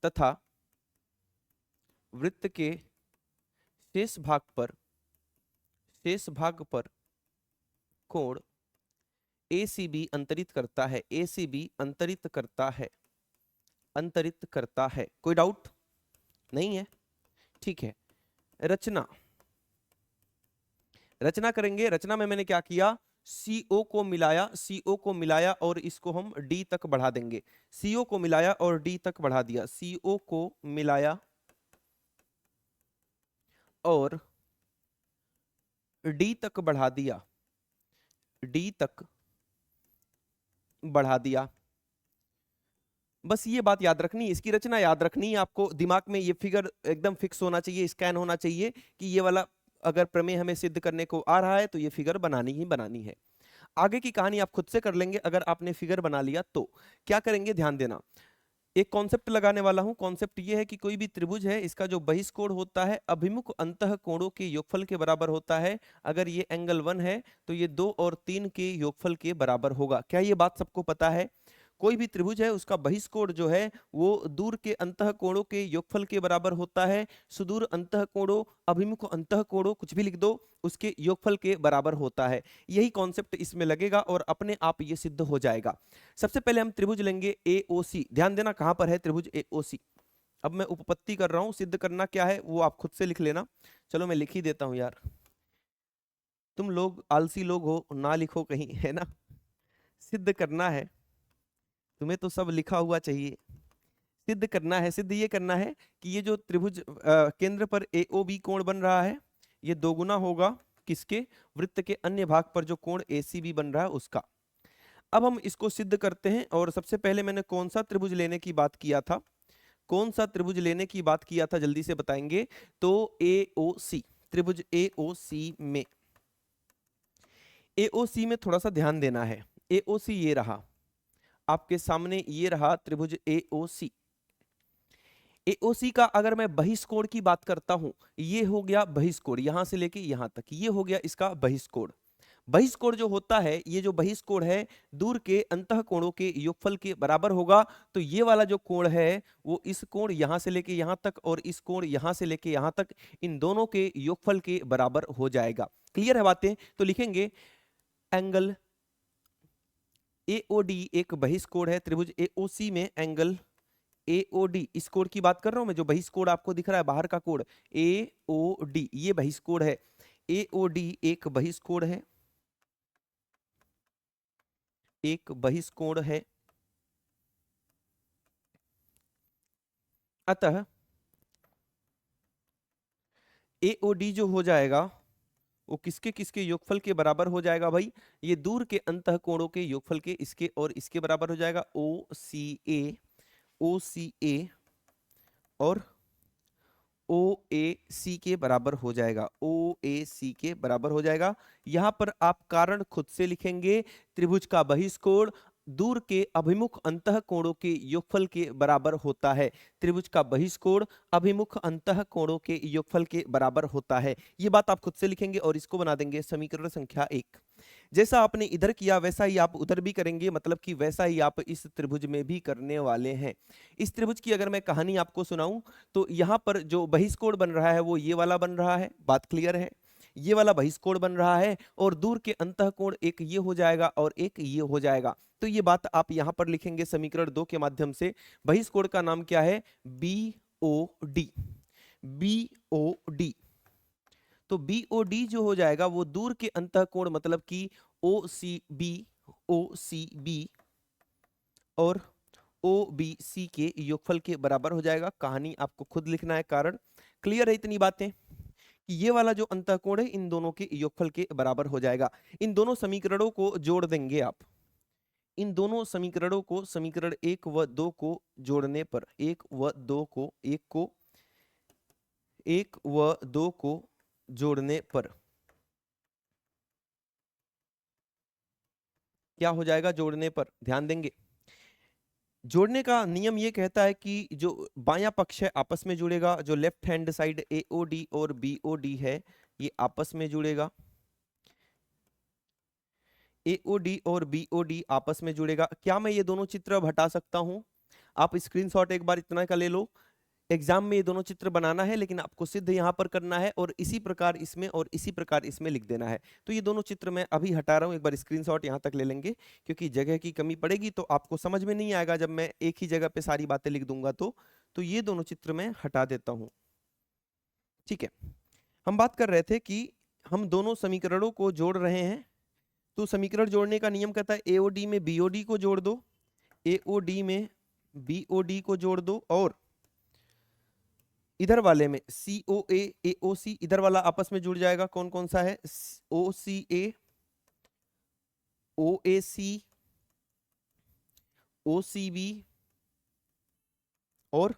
तथा वृत्त के शेष भाग पर कोण ACB अंतरित करता है। ACB अंतरित करता है। कोई डाउट नहीं है, ठीक है। रचना करेंगे। रचना में मैंने क्या किया, CO को मिलाया और इसको हम D तक बढ़ा देंगे। CO को मिलाया और D तक बढ़ा दिया। CO को मिलाया और D तक बढ़ा दिया। D तक बढ़ा दिया। बस ये बात याद रखनी, इसकी रचना याद रखनी है आपको। दिमाग में ये फिगर एकदम फिक्स होना चाहिए, स्कैन होना चाहिए कि ये वाला अगर प्रमेय हमें सिद्ध करने को आ रहा है तो ये फिगर बनानी ही बनानी है। आगे की कहानी आप खुद से कर लेंगे अगर आपने फिगर बना लिया तो। क्या करेंगे ध्यान देना। एक कॉन्सेप्ट लगाने वाला हूं। कॉन्सेप्ट ये है कि कोई भी त्रिभुज है, इसका जो बहिष्कोण होता है अभिमुख अंतः कोणों के योगफल के बराबर होता है। अगर ये एंगल 1 है तो ये 2 और 3 के योगफल के बराबर होगा। क्या ये बात सबको पता है। कोई भी त्रिभुज है उसका बहिष्कोण जो है वो दूर के अंतः कोणों के योगफल के बराबर होता है। सुदूर अंतः कोणों, अभिमुख अंतः कोणों, कुछ भी लिख दो, उसके योगफल के बराबर होता है। यही कॉन्सेप्ट इसमें लगेगा और अपने आप ये सिद्ध हो जाएगा। सबसे पहले हम त्रिभुज लेंगे AOC। ध्यान देना कहां पर है त्रिभुज AOC। अब मैं उपपत्ति कर रहा हूं, सिद्ध करना क्या है वो आप खुद से लिख लेना। चलो मैं लिख ही देता हूं यार, तुम लोग आलसी लोग हो, ना लिखो कहीं, है ना। सिद्ध करना है, तुम्हें तो सब लिखा हुआ चाहिए। सिद्ध करना है, सिद्ध ये करना है कि ये जो त्रिभुज केंद्र पर AOB कोण बन रहा है ये दोगुना होगा किसके, वृत्त के अन्य भाग पर जो कोण ACB बन रहा है उसका। अब हम इसको सिद्ध करते हैं। और सबसे पहले मैंने कौन सा त्रिभुज लेने की बात किया था, कौन सा त्रिभुज लेने की बात किया था जल्दी से बताएंगे। तो AOC, त्रिभुज AOC में, AOC में थोड़ा सा ध्यान देना है। AOC ये रहा आपके सामने, ये रहा त्रिभुज AOC। AOC का अगर मैं बहिष्कोण की बात करता हूं, ये हो गया बहिष्कोण, यहां से लेके यहां तक, ये हो गया इसका बहिष्कोण। बहिष्कोण जो होता है, ये जो बहिष्कोण है दूर के अंतः कोणों के योगफल के बराबर होगा। तो ये वाला जो कोण है वो इस कोण यहां से लेके यहां तक और इस कोण यहां से लेके यहां तक, इन दोनों के योगफल के बराबर हो जाएगा। क्लियर है बातें। तो लिखेंगे एंगल AOD एक बहिष्कोण है। त्रिभुज AOC में एंगल AOD, इस कोण की बात कर रहा हूं मैं, जो बहिष्कोण आपको दिख रहा है बाहर का कोण AOD, ये बहिष्कोण है। AOD एक बहिष्कोण है, एक बहिष्कोण है। अतः AOD जो हो जाएगा वो किसके किसके योगफल के बराबर हो जाएगा भाई, ये दूर के अंतः कोणों के योगफल के इसके और इसके बराबर हो जाएगा। OCA और OAC के बराबर हो जाएगा। OAC के बराबर हो जाएगा। यहां पर आप कारण खुद से लिखेंगे। त्रिभुज का बहिष्कोण दूर के अभिमुख अंतः कोणों के योगफल के बराबर होता है। त्रिभुज का बहिष्कोण अभिमुख अंतः कोणों के योगफल के बराबर होता है। ये बात आप खुद से लिखेंगे और इसको बना देंगे समीकरण संख्या 1। जैसा आपने इधर किया वैसा ही आप उधर भी करेंगे, मतलब कि वैसा ही आप इस त्रिभुज में भी करने वाले हैं। इस त्रिभुज की अगर मैं कहानी आपको सुनाऊं तो यहां पर जो बहिष्कोण बन रहा है वो ये वाला बन रहा है, बात क्लियर है। ये वाला बहिष्कोण बन रहा है और दूर के अंतःकोण एक ये हो जाएगा और एक ये हो जाएगा। तो ये बात आप यहां पर लिखेंगे समीकरण 2 के माध्यम से। बहिष्कोण का नाम क्या है? BOD। BOD। तो BOD जो हो जाएगा वो दूर के अंतःकोण मतलब कि OCB, OCB और OBC के योगफल के बराबर हो जाएगा। कहानी आपको खुद लिखना है, कारण क्लियर है इतनी बातें कि ये वाला जो अंतःकोण है इन दोनों के योगफल के बराबर हो जाएगा। इन दोनों समीकरणों को जोड़ देंगे आप। इन दोनों समीकरणों को, समीकरण 1 व 2 को जोड़ने पर, 1 व 2 को, 1 व 2 को जोड़ने पर क्या हो जाएगा? जोड़ने पर ध्यान देंगे। जोड़ने का नियम ये कहता है कि जो बायां पक्ष है आपस में जुड़ेगा, जो लेफ्ट हैंड साइड AOD और BOD है ये आपस में जुड़ेगा, AOD और BOD आपस में जुड़ेगा। क्या मैं ये दोनों चित्र अब हटा सकता हूं? आप स्क्रीनशॉट एक बार इतना का ले लो। एग्जाम में ये दोनों चित्र बनाना है लेकिन आपको सिद्ध यहाँ पर करना है और इसी प्रकार इसमें और इसी प्रकार इसमें लिख देना है। तो ये दोनों चित्र मैं अभी हटा रहा हूँ, एक बार स्क्रीनशॉट यहाँ तक ले लेंगे क्योंकि जगह की कमी पड़ेगी तो आपको समझ में नहीं आएगा जब मैं एक ही जगह पे सारी बातें लिख दूंगा। तो ये दोनों चित्र मैं हटा देता हूँ। ठीक है, हम बात कर रहे थे कि हम दोनों समीकरणों को जोड़ रहे हैं। तो समीकरण जोड़ने का नियम कहता है AOD में BOD को जोड़ दो, AOD में BOD को जोड़ दो और इधर वाले में COA AOC, इधर वाला आपस में जुड़ जाएगा। कौन कौन सा है? OCA, OAC, OCB और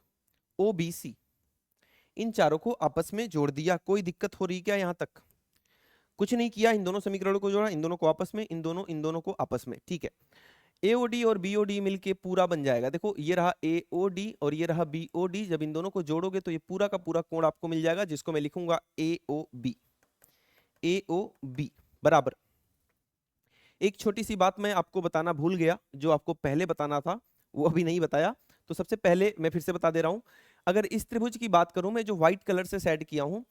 OBC। इन चारों को आपस में जोड़ दिया। कोई दिक्कत हो रही क्या यहाँ तक? कुछ नहीं किया, इन दोनों समीकरणों को जोड़ा, इन दोनों को आपस में, इन दोनों को आपस में। ठीक है, AOD और BOD मिलके पूरा बन जाएगा। देखो ये रहा AOD और ये रहा BOD, जब इन दोनों को जोड़ोगे तो ये पूरा का पूरा कोण आपको मिल जाएगा जिसको मैं लिखूंगा AOB। AOB बराबर। एक छोटी सी बात मैं आपको बताना भूल गया, जो आपको पहले बताना था वो अभी नहीं बताया, तो सबसे पहले मैं फिर से बता दे रहा हूं। अगर इस त्रिभुज की बात करूं, मैं जो व्हाइट कलर से सेट किया हूं,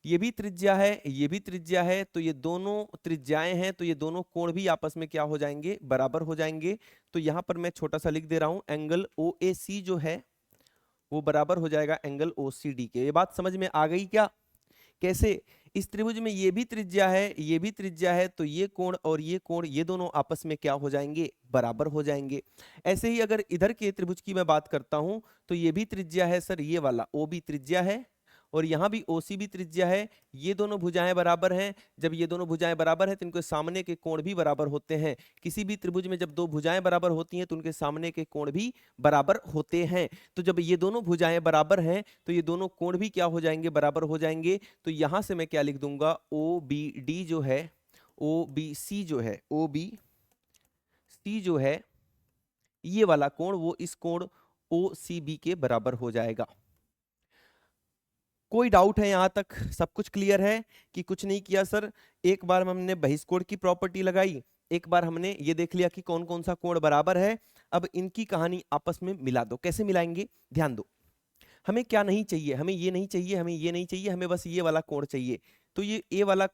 ये भी त्रिज्या है, ये भी त्रिज्या है, तो ये दोनों त्रिज्याएं हैं, तो ये दोनों कोण भी आपस में क्या हो जाएंगे? बराबर हो जाएंगे। तो यहां पर मैं छोटा सा लिख दे रहा हूं, एंगल OAC जो है वो बराबर हो जाएगा एंगल OCD के। ये बात समझ में आ गई क्या? कैसे? इस त्रिभुज में ये भी त्रिज्या है, ये भी त्रिज्या है, तो ये कोण और ये कोण ये दोनों आपस में क्या हो जाएंगे? बराबर हो जाएंगे। ऐसे ही अगर इधर के त्रिभुज की मैं बात करता हूं, तो ये भी त्रिज्या है सर, ये वाला OB त्रिज्या है और यहां भी OC भी त्रिज्या है। ये दोनों भुजाएं बराबर हैं। जब ये दोनों भुजाएं बराबर हैं तो इनके सामने के कोण भी बराबर होते हैं। किसी भी त्रिभुज में जब दो भुजाएं बराबर होती हैं तो उनके सामने के कोण भी बराबर होते हैं। तो जब ये दोनों भुजाएं बराबर हैं तो ये दोनों कोण भी क्या हो जाएंगे? बराबर हो जाएंगे। तो यहां से मैं क्या लिख दूंगा? OBD जो है, OBC जो है, OBC जो है ये वाला कोण, वो इस कोण OCB के बराबर हो जाएगा। कोई डाउट है यहां तक? सब कुछ क्लियर है कि कुछ नहीं किया सर? एक बार हमने बहिष्कोण की प्रॉपर्टी लगाई, एक बार हमने ये देख लिया कि कौन कौन सा कोण बराबर है। अब इनकी कहानी आपस में मिला दो। कैसे मिलाएंगे? ध्यान दो। हमें क्या नहीं चाहिए? हमें ये नहीं चाहिए, हमें ये नहीं चाहिए, हमें बस ये वाला कोण चाहिए। तो ये ए वाला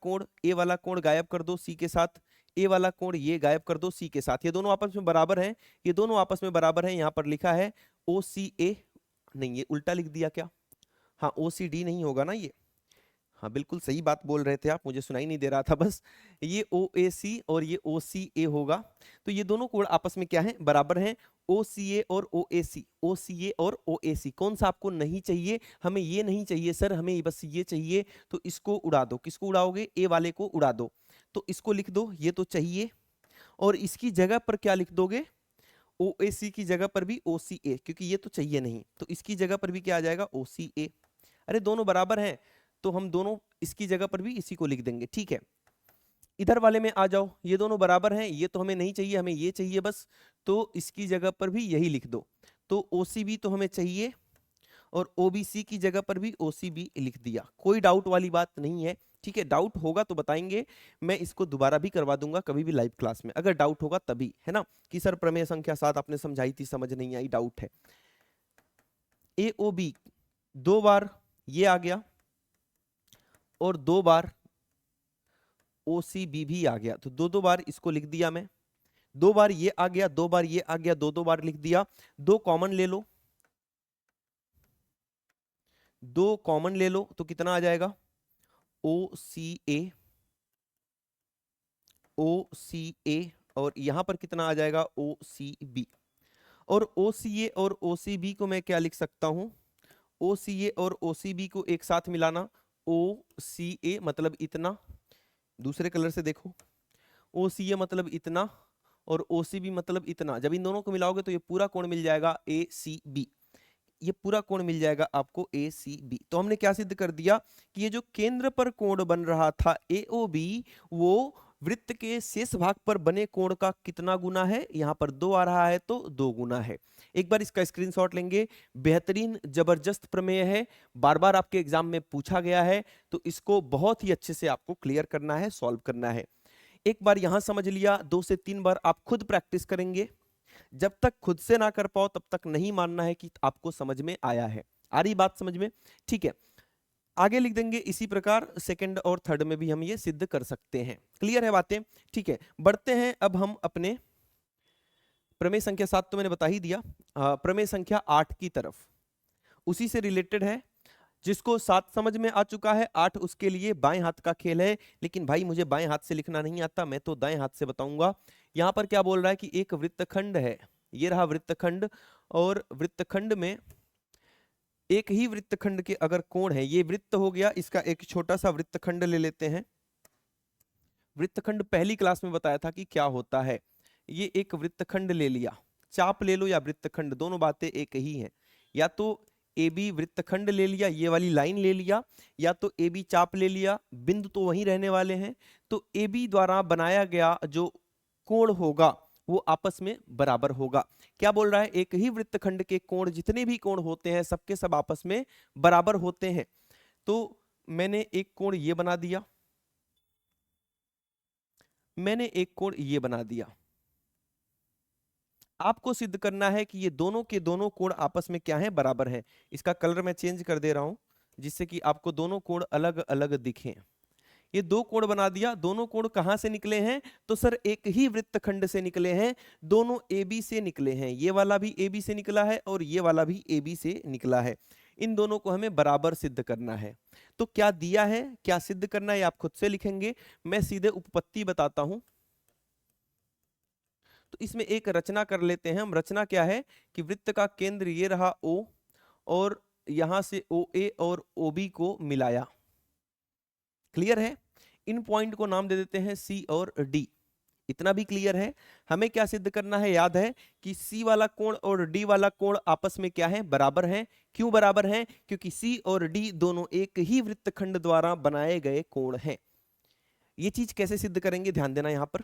कोण गायब कर दो सी के साथ, ए वाला कोण ये गायब कर दो सी के साथ। ये दोनों आपस में बराबर हैं, ये दोनों आपस में बराबर हैं। यहां पर लिखा है OCA, नहीं ये उल्टा लिख दिया क्या? हाँ OCD नहीं होगा ना ये? हाँ बिल्कुल सही बात बोल रहे थे आप, मुझे सुनाई नहीं दे रहा था बस। ये OAC और ये OCA होगा। तो ये दोनों कोण आपस में क्या है? बराबर हैं। OCA और OAC, OCA और OAC। कौन सा आपको नहीं चाहिए? हमें ये नहीं चाहिए सर, हमें बस ये चाहिए। तो इसको उड़ा दो। किसको उड़ाओगे? ए वाले को उड़ा दो। तो इसको लिख दो, ये तो चाहिए। और इसकी जगह पर क्या लिख दोगे? OAC की जगह पर भी OCA, क्योंकि ये तो चाहिए नहीं। तो इसकी जगह पर भी क्या आ जाएगा? OCA। अरे दोनों बराबर हैं तो हम दोनों इसकी जगह पर भी इसी को लिख देंगे। ठीक है, इधर वाले में आ जाओ। ये दोनों बराबर हैं, ये तो हमें नहीं चाहिए, हमें ये चाहिए बस। तो इसकी जगह पर भी यही लिख दो। तो OCB तो हमें चाहिए और OBC की जगह पर भी OCB लिख दिया। कोई डाउट वाली बात नहीं है। ठीक है, डाउट होगा तो बताएंगे, मैं इसको दोबारा भी करवा दूंगा कभी भी लाइव क्लास में, अगर डाउट होगा तभी, है ना? कि सर प्रमेय संख्या 7 आपने समझाई थी, समझ नहीं आई, डाउट है। AOB 2 बार ये आ गया और 2 बार ओ सी बी भी आ गया, तो दो दो बार इसको लिख दिया मैं, दो बार ये आ गया, दो बार ये आ गया, दो दो बार लिख दिया। दो कॉमन ले लो, दो कॉमन ले लो तो कितना आ जाएगा, ओ सी ए, ओ सी ए, और यहां पर कितना आ जाएगा, ओ सी बी। और ओ सी ए और ओ सी बी को मैं क्या लिख सकता हूं, ओ सी ए और ओ सी बी को एक साथ मिलाना, ओ सी ए मतलब इतना, दूसरे कलर से देखो, ओ सी ए मतलब इतना और ओ सी बी मतलब इतना, जब इन दोनों को मिलाओगे तो ये पूरा कोण मिल जाएगा ए सी बी, ये पूरा कोण मिल जाएगा आपको ए सी बी। तो हमने क्या सिद्ध कर दिया कि ये जो केंद्र पर कोण बन रहा था ए ओ बी, वो वृत्त के शेष भाग पर बने कोण का कितना गुना है, यहां पर दो आ रहा है तो दो गुना है। एक बार इसका स्क्रीनशॉट लेंगे, बेहतरीन जबरदस्त प्रमेय है, बार बार आपके एग्जाम में पूछा गया है, तो इसको बहुत ही अच्छे से आपको क्लियर करना है, सॉल्व करना है। एक बार यहां समझ लिया, दो से तीन बार आप खुद प्रैक्टिस करेंगे, जब तक खुद से ना कर पाओ तब तक नहीं मानना है कि आपको समझ में आया है। आ रही बात समझ में, ठीक है। आगे लिख देंगे, इसी प्रकार सेकंड और थर्ड में भी हम ये सिद्ध कर सकते हैं। क्लियर है बातें, ठीक है। बढ़ते हैं अब हम अपने प्रमेय संख्या 7 तो मैंने बता ही दिया, प्रमेय संख्या 8 की तरफ, उसी से रिलेटेड है। जिसको 7 समझ में आ चुका है, 8 उसके लिए बाएं हाथ का खेल है। लेकिन भाई मुझे बाएं हाथ से लिखना नहीं आता, मैं तो दाएं हाथ से बताऊंगा। यहां पर क्या बोल रहा है कि एक वृत्तखंड है, ये रहा वृत्तखंड, और वृत्तखंड में एक ही वृत्तखंड के अगर कोण है, ये वृत्त हो गया, इसका एक छोटा सा वृत्तखंड ले लेते हैं। वृत्तखंड पहली क्लास में बताया था कि क्या होता है। ये एक वृत्तखंड ले लिया, चाप ले लो या वृत्तखंड, दोनों बातें एक ही हैं। या तो ए बी वृत्तखंड ले लिया, ये वाली लाइन ले लिया, या तो ए बी चाप ले लिया, बिंदु तो वहीं रहने वाले हैं। तो ए बी द्वारा बनाया गया जो कोण होगा वो आपस में बराबर होगा। क्या बोल रहा है, एक ही वृत्तखंड के कोण, जितने भी कोण होते हैं सबके सब आपस में बराबर होते हैं। तो मैंने एक कोण ये बना दिया, मैंने एक कोण ये बना दिया। आपको सिद्ध करना है कि ये दोनों के दोनों कोण आपस में क्या है, बराबर है। इसका कलर मैं चेंज कर दे रहा हूं जिससे कि आपको दोनों कोण अलग अलग दिखें। ये दो कोण बना दिया, दोनों कोण कहां से निकले हैं, तो सर एक ही वृत्तखंड से निकले हैं, दोनों ए बी से निकले हैं। ये वाला भी ए बी से निकला है और ये वाला भी ए बी से निकला है। इन दोनों को हमें बराबर सिद्ध करना है। तो क्या दिया है, क्या सिद्ध करना है, आप खुद से लिखेंगे, मैं सीधे उपपत्ति बताता हूं। तो इसमें एक रचना कर लेते हैं हम। रचना क्या है कि वृत्त का केंद्र ये रहा O, और यहां से ओ ए और ओ बी को मिलाया। क्लियर है, इन पॉइंट को नाम दे देते हैं सी और डी। इतना भी क्लियर है। हमें क्या सिद्ध करना है, याद है कि सी वाला कोण और डी वाला कोण आपस में क्या है, बराबर है। क्यों बराबर है, क्योंकि सी और डी दोनों एक ही वृत्तखंड द्वारा बनाए गए कोण हैं। ये चीज कैसे सिद्ध करेंगे, ध्यान देना यहां पर,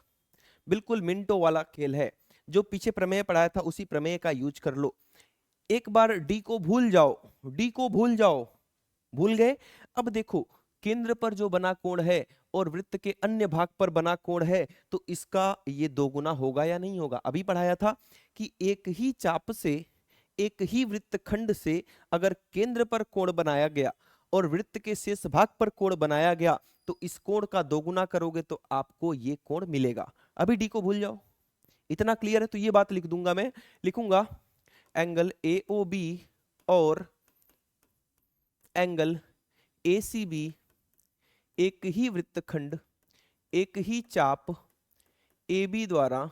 बिल्कुल मिनटों वाला खेल है। जो पीछे प्रमेय पढ़ाया था उसी प्रमेय का यूज कर लो। एक बार डी को भूल जाओ, डी को भूल जाओ, भूल गए। अब देखो, केंद्र पर जो बना कोण है और वृत्त के अन्य भाग पर बना कोण है, तो इसका ये दो गुना होगा या नहीं होगा। अभी पढ़ाया था कि एक ही चाप से, एक ही वृत्तखंड से अगर केंद्र पर कोण बनाया गया और वृत्त के शेष भाग पर कोण बनाया गया, तो इस कोण का दोगुना करोगे तो आपको ये कोण मिलेगा। अभी डी को भूल जाओ, इतना क्लियर है। तो ये बात लिख दूंगा, मैं लिखूंगा एंगल ए ओ बी और एंगल ए सी बी एक ही वृत्तखंड, एक ही चाप ए बी द्वारा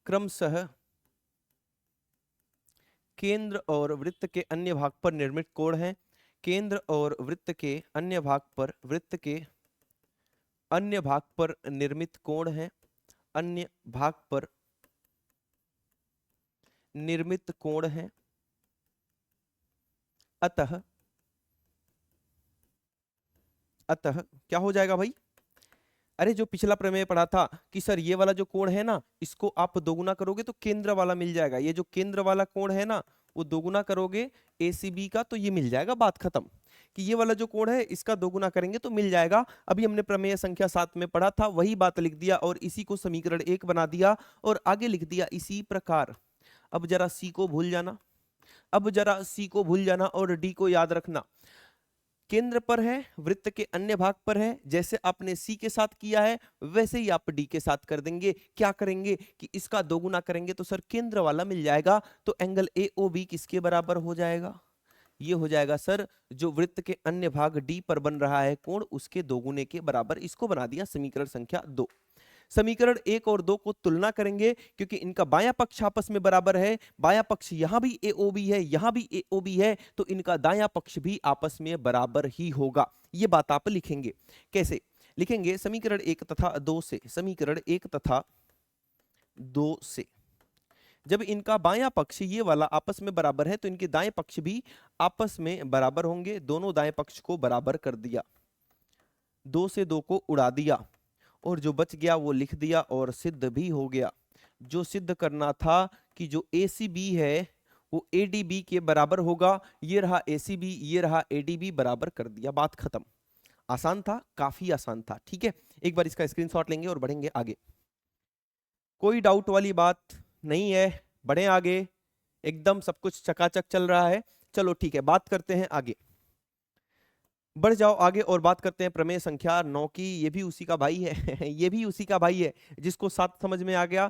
क्रमशः केंद्र और वृत्त के अन्य भाग पर निर्मित कोण है। केंद्र और वृत्त के अन्य भाग पर, वृत्त के अन्य भाग पर निर्मित कोण है, अन्य भाग पर निर्मित कोण है। अतः अतः क्या हो जाएगा भाई, अरे जो पिछला प्रमेय पढ़ा था कि सर ये वाला जो कोण है ना, इसको आप दोगुना करोगे तो केंद्र वाला मिल जाएगा। ये जो केंद्र वाला कोण है ना, वो दोगुना करोगे ACB का तो ये मिल जाएगा। बात खत्म, कि ये वाला जो कोण है इसका दोगुना करेंगे तो मिल जाएगा। अभी हमने प्रमेय संख्या 7 में पढ़ा था, वही बात लिख दिया और इसी को समीकरण 1 बना दिया और आगे लिख दिया इसी प्रकार। अब जरा सी को भूल जाना, अब जरा सी को भूल जाना और डी को याद रखना। केंद्र पर है, वृत्त के अन्य भाग पर है। जैसे आपने सी के साथ किया है वैसे ही आप डी के साथ कर देंगे। क्या करेंगे कि इसका दोगुना करेंगे तो सर केंद्र वाला मिल जाएगा। तो एंगल ए ओ बी किसके बराबर हो जाएगा? ये हो जाएगा सर जो वृत्त के अन्य भाग डी पर बन रहा है कोण उसके दोगुने के बराबर। इसको बना दिया समीकरण संख्या 2। समीकरण 1 और 2 को तुलना करेंगे क्योंकि इनका बायां पक्ष आपस में बराबर है। बायां पक्ष यहां भी AOB है, यहां भी AOB है, तो इनका दायां पक्ष भी आपस में बराबर ही होगा। ये बात आप लिखेंगे। कैसे लिखेंगे? समीकरण 1 तथा 2 से। समीकरण 1 तथा 2 से जब इनका बायां पक्ष ये वाला आपस में बराबर है तो इनके दाएं पक्ष भी आपस में बराबर होंगे। दोनों दाएं पक्ष को बराबर कर दिया, 2 से 2 को उड़ा दिया और जो बच गया वो लिख दिया और सिद्ध भी हो गया। जो सिद्ध करना था कि जो ACB है वो ADB के बराबर होगा। ये रहा ACB, ये रहा ADB, बराबर कर दिया, बात खत्म। आसान था, काफी आसान था। ठीक है, एक बार इसका स्क्रीनशॉट लेंगे और बढ़ेंगे आगे। कोई डाउट वाली बात नहीं है, बढ़े आगे। एकदम सब कुछ चकाचक चल रहा है। चलो ठीक है, बात करते हैं आगे। बढ़ जाओ आगे और बात करते हैं प्रमेय संख्या 9 की। ये भी उसी का भाई है ये भी उसी का भाई है। जिसको 7 समझ में आ गया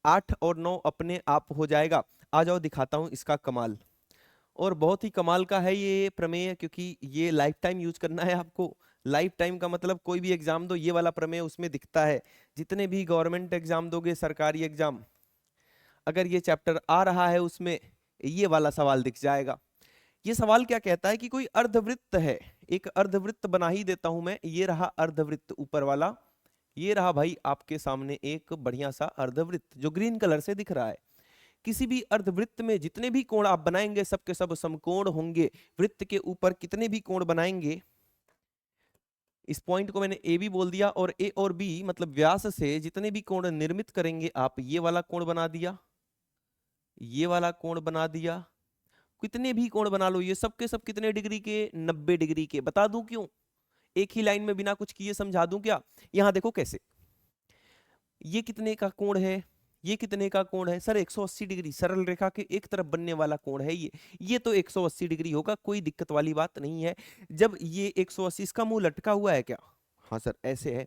8 और 9 अपने आप हो जाएगा। आ जाओ दिखाता हूं इसका कमाल। और बहुत ही कमाल का है ये प्रमेय क्योंकि ये लाइफ टाइम यूज करना है आपको। लाइफ टाइम का मतलब कोई भी एग्जाम दो ये वाला प्रमेय उसमें दिखता है। जितने भी गवर्नमेंट एग्जाम दोगे, सरकारी एग्जाम, अगर ये चैप्टर आ रहा है उसमें ये वाला सवाल दिख जाएगा। ये सवाल क्या कहता है कि कोई अर्धवृत्त है। एक अर्धवृत्त बना ही देता हूं मैं। ये रहा अर्धवृत्त ऊपर वाला, ये रहा भाई आपके सामने एक बढ़िया सा अर्धवृत्त जो ग्रीन कलर से दिख रहा है। किसी भी अर्धवृत्त में जितने भी कोण आप बनाएंगे सबके सब समकोण होंगे। वृत्त के ऊपर कितने भी कोण बनाएंगे, इस पॉइंट को मैंने ए बी बोल दिया, और ए और बी मतलब व्यास से जितने भी कोण निर्मित करेंगे आप, ये वाला कोण बना दिया, ये वाला कोण बना दिया, कितने भी कोण बना लो, ये सब के सब कितने डिग्री के? 90 डिग्री के। बता दूं क्यों? एक ही लाइन में बिना कुछ किए समझा दूं क्या? यहां देखो कैसे। ये कितने का कोण है, ये कितने का कोण है? Sir 180 degree. सरल रेखा के एक तरफ बनने वाला कोण है ये तो 180 डिग्री होगा, कोई दिक्कत वाली बात नहीं है। जब ये 180, इसका मुंह लटका हुआ है क्या? हाँ सर ऐसे है।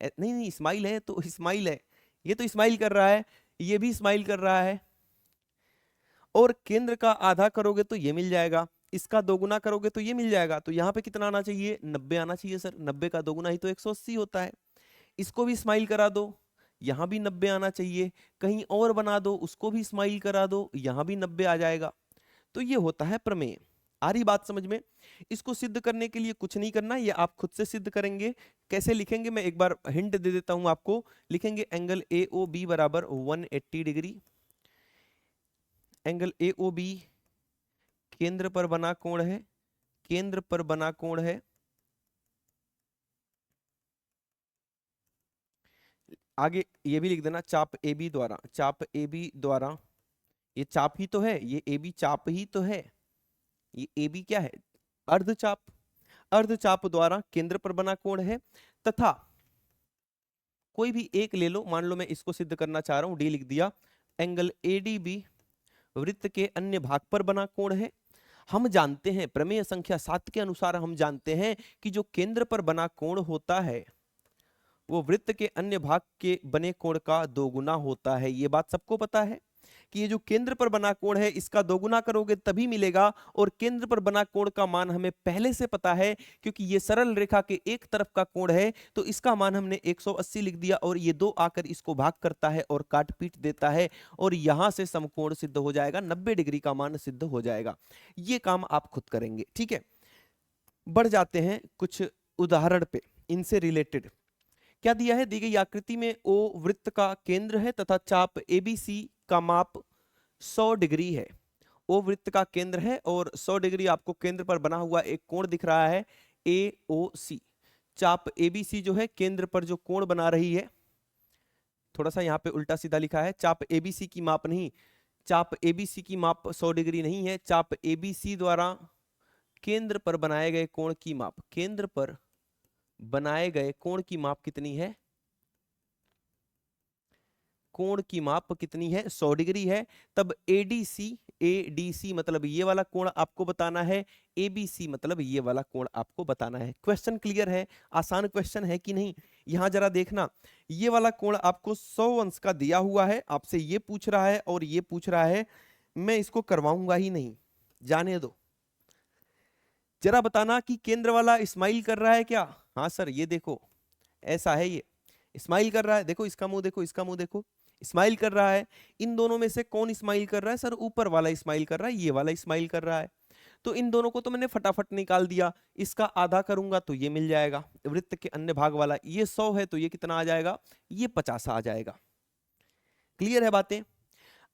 नहीं नहीं, स्माइल है तो स्माइल है, ये तो स्माइल कर रहा है, ये भी स्माइल कर रहा है। और केंद्र का आधा करोगे तो ये मिल जाएगा, इसका दोगुना करोगे तो ये मिल जाएगा। तो यहाँ पे कितना आना चाहिए? 90 आना चाहिए सर। 90 का दोगुना ही तो 180 होता है। इसको भी स्माइल करा दो, यहां भी 90 आना चाहिए। कहीं और बना दो, उसको भी स्माइल करा दो, यहां भी 90 आ जाएगा। तो ये होता है प्रमेय। आ रही बात समझ में? इसको सिद्ध करने के लिए कुछ नहीं करना, ये आप खुद से सिद्ध करेंगे। कैसे लिखेंगे मैं एक बार हिंट दे देता हूं आपको। लिखेंगे एंगल AOB बराबर 180 डिग्री। एंगल AOB केंद्र पर बना कोण है, केंद्र पर बना कोण है। आगे ये भी लिख देना चाप AB द्वारा, चाप AB द्वारा। ये चाप ही तो है, ये AB चाप ही तो है। ये AB क्या है? अर्धचाप। अर्धचाप द्वारा केंद्र पर बना कोण है। तथा कोई भी एक ले लो, मान लो मैं इसको सिद्ध करना चाह रहा हूं, D लिख दिया। एंगल ADB वृत्त के अन्य भाग पर बना कोण है। हम जानते हैं प्रमेय संख्या 7 के अनुसार, हम जानते हैं कि जो केंद्र पर बना कोण होता है वो वृत्त के अन्य भाग के बने कोण का दोगुना होता है। ये बात सबको पता है कि ये जो केंद्र पर बना कोण है इसका दोगुना करोगे तभी मिलेगा। और केंद्र पर बना कोण का मान हमें पहले से पता है क्योंकि ये सरल रेखा के एक तरफ का कोण है, तो इसका मान हमने 180 लिख दिया और ये 2 आकर इसको भाग करता है और काट पीट देता है और यहां से समकोण सिद्ध हो जाएगा, 90 डिग्री का मान सिद्ध हो जाएगा। ये काम आप खुद करेंगे। ठीक है, बढ़ जाते हैं कुछ उदाहरण पे इनसे रिलेटेड। क्या दिया है? दी गई आकृति में O वृत्त का केंद्र है तथा चाप ABC का माप 100 डिग्री है। O वृत्त का केंद्र है और 100 डिग्री आपको केंद्र पर बना हुआ एक कोण दिख रहा है AOC। चाप ABC जो है केंद्र पर जो कोण बना रही है, थोड़ा सा यहाँ पे उल्टा सीधा लिखा है, चाप ABC की माप नहीं, चाप ABC की माप 100 डिग्री नहीं है। चाप ABC द्वारा केंद्र पर बनाए गए कोण की माप, केंद्र पर बनाए गए कोण की माप कितनी है? कोण की माप कितनी है, 100 डिग्री है। तब एडीसी मतलब ये वाला कोण आपको बताना है, एबीसी मतलब ये वाला कोण आपको बताना है। क्वेश्चन क्लियर है, आसान क्वेश्चन है कि नहीं? यहां जरा देखना, ये वाला कोण आपको 100 अंश का दिया हुआ है, आपसे ये पूछ रहा है और ये पूछ रहा है, मैं इसको करवाऊंगा ही नहीं, जाने दो। जरा बताना कि केंद्र वाला स्माइल कर रहा है क्या? हाँ सर, ये देखो ऐसा है, ये स्माइल कर रहा है, देखो इसका मुंह देखो, इसका मुंह देखो, स्माइल कर रहा है। इन दोनों में से कौन स्माइल कर रहा है? सर ऊपर वाला स्माइल कर रहा है, ये वाला स्माइल कर रहा है। तो इन दोनों को तो मैंने फटाफट निकाल दिया, इसका आधा करूंगा तो ये मिल जाएगा, वृत्त के अन्य भाग वाला ये 100 है तो ये कितना आ जाएगा, ये 50 आ जाएगा। क्लियर है बातें?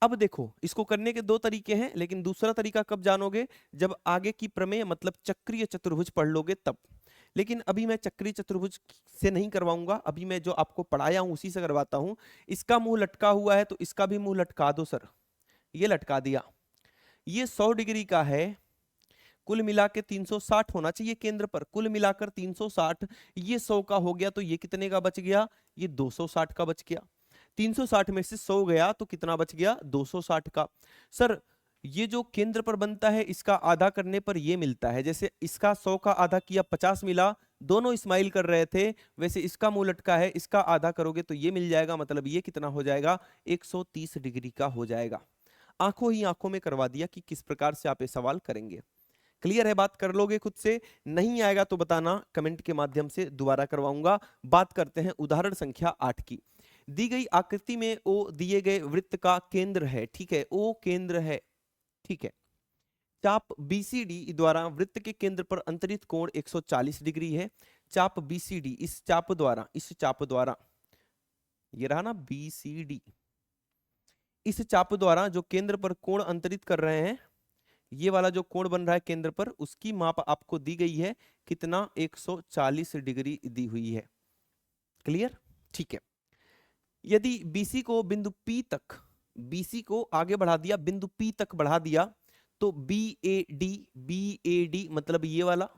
अब देखो, इसको करने के दो तरीके हैं, लेकिन दूसरा तरीका कब जानोगे? जब आगे की प्रमेय मतलब चक्रीय चतुर्भुज पढ़ लोगे तब। लेकिन अभी मैं चक्रीय चतुर्भुज से नहीं करवाऊंगा, अभी मैं जो आपको पढ़ाया हूं उसी से करवाता हूं। इसका मुंह लटका हुआ है तो इसका भी मुंह लटका दो सर, ये लटका दिया। ये 100 डिग्री का है, कुल मिला के 360 होना चाहिए केंद्र पर, कुल मिलाकर 360। ये 100 का हो गया तो ये कितने का बच गया? ये 260 का बच गया। 360 में से 100 गया तो कितना बच गया? 260 का। सर ये जो केंद्र पर बनता है इसका आधा करने पर ये मिलता है, जैसे इसका 100 का आधा किया 50 मिला, दोनों स्माइल कर रहे थे, वैसे इसका मुंह लटका है, इसका आधा करोगे तो ये मिल जाएगा, मतलब ये कितना हो जाएगा? 130 डिग्री का हो जाएगा। आंखों ही आंखों में करवा दिया कि किस प्रकार से आप ये सवाल करेंगे। क्लियर है बात? कर लोगे खुद से? नहीं आएगा तो बताना, कमेंट के माध्यम से दोबारा करवाऊंगा। बात करते हैं उदाहरण संख्या 8 की। दी गई आकृति में ओ दिए गए वृत्त का केंद्र है, ठीक है, ओ केंद्र है, ठीक है। चाप बीसीडी द्वारा वृत्त के केंद्र पर अंतरित कोण 140 डिग्री है। चाप बीसीडी, इस चाप द्वारा ये रहा ना बीसीडी, इस चाप द्वारा जो केंद्र पर कोण अंतरित कर रहे हैं, ये वाला जो कोण बन रहा है केंद्र पर, उसकी माप आपको दी गई है कितना? 140 डिग्री दी हुई है। क्लियर? ठीक है। यदि BC को बिंदु P तक, BC को आगे बढ़ा दिया, बिंदु P तक बढ़ा दिया, तो BAD मतलब ये वाला,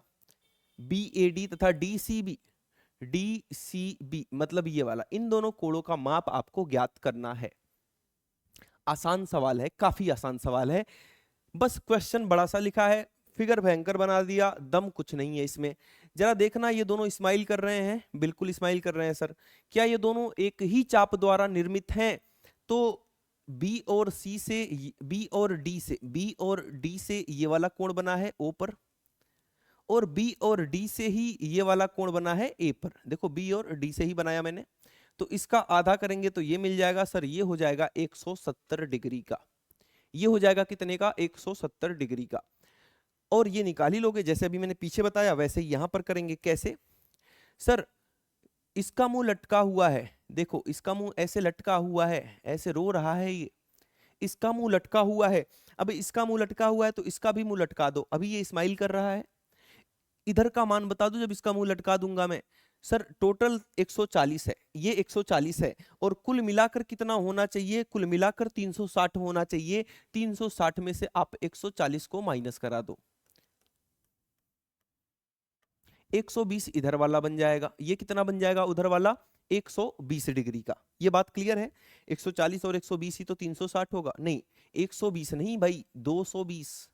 BAD तथा DCB मतलब ये वाला, इन दोनों कोणों का माप आपको ज्ञात करना है। आसान सवाल है, काफी आसान सवाल है, बस क्वेश्चन बड़ा सा लिखा है, फिगर भयंकर बना दिया, दम कुछ नहीं है इसमें। जरा देखना, ये दोनों स्माइल कर रहे हैं, बिल्कुल स्माइल कर रहे हैं सर। क्या ये दोनों एक ही चाप द्वारा निर्मित हैं? तो B और C से, B और D से ये वाला कोण बना है O पर, और B और D से ही ये वाला कोण बना है A पर। देखो B और D से ही बनाया मैंने, तो इसका आधा करेंगे तो ये मिल जाएगा सर, ये हो जाएगा 170 डिग्री का। ये हो जाएगा कितने का? 170 डिग्री का। और ये निकाल ही लोगे, जैसे अभी मैंने पीछे बताया वैसे ही यहां पर करेंगे। कैसे? सर इसका मुंह लटका हुआ है, देखो इसका मुंह ऐसे लटका हुआ है, ऐसे रो रहा है ये, इसका मुंह लटका हुआ है। अब इसका मुंह लटका हुआ है तो इसका भी मुंह लटका दो, अभी ये स्माइल कर रहा है। इधर का मान बता दो जब इसका मुंह लटका दूंगा मैं। सर टोटल 140 है, ये 140 है, और कुल मिलाकर कितना होना चाहिए? कुल मिलाकर 360 होना चाहिए। 360 में से आप 140 को माइनस करा दो, 120 इधर वाला बन जाएगा, ये कितना बन जाएगा उधर वाला? 120 डिग्री का। ये बात क्लियर है? 140 और 120 ही तो 360 होगा, नहीं 120 नहीं भाई, 220,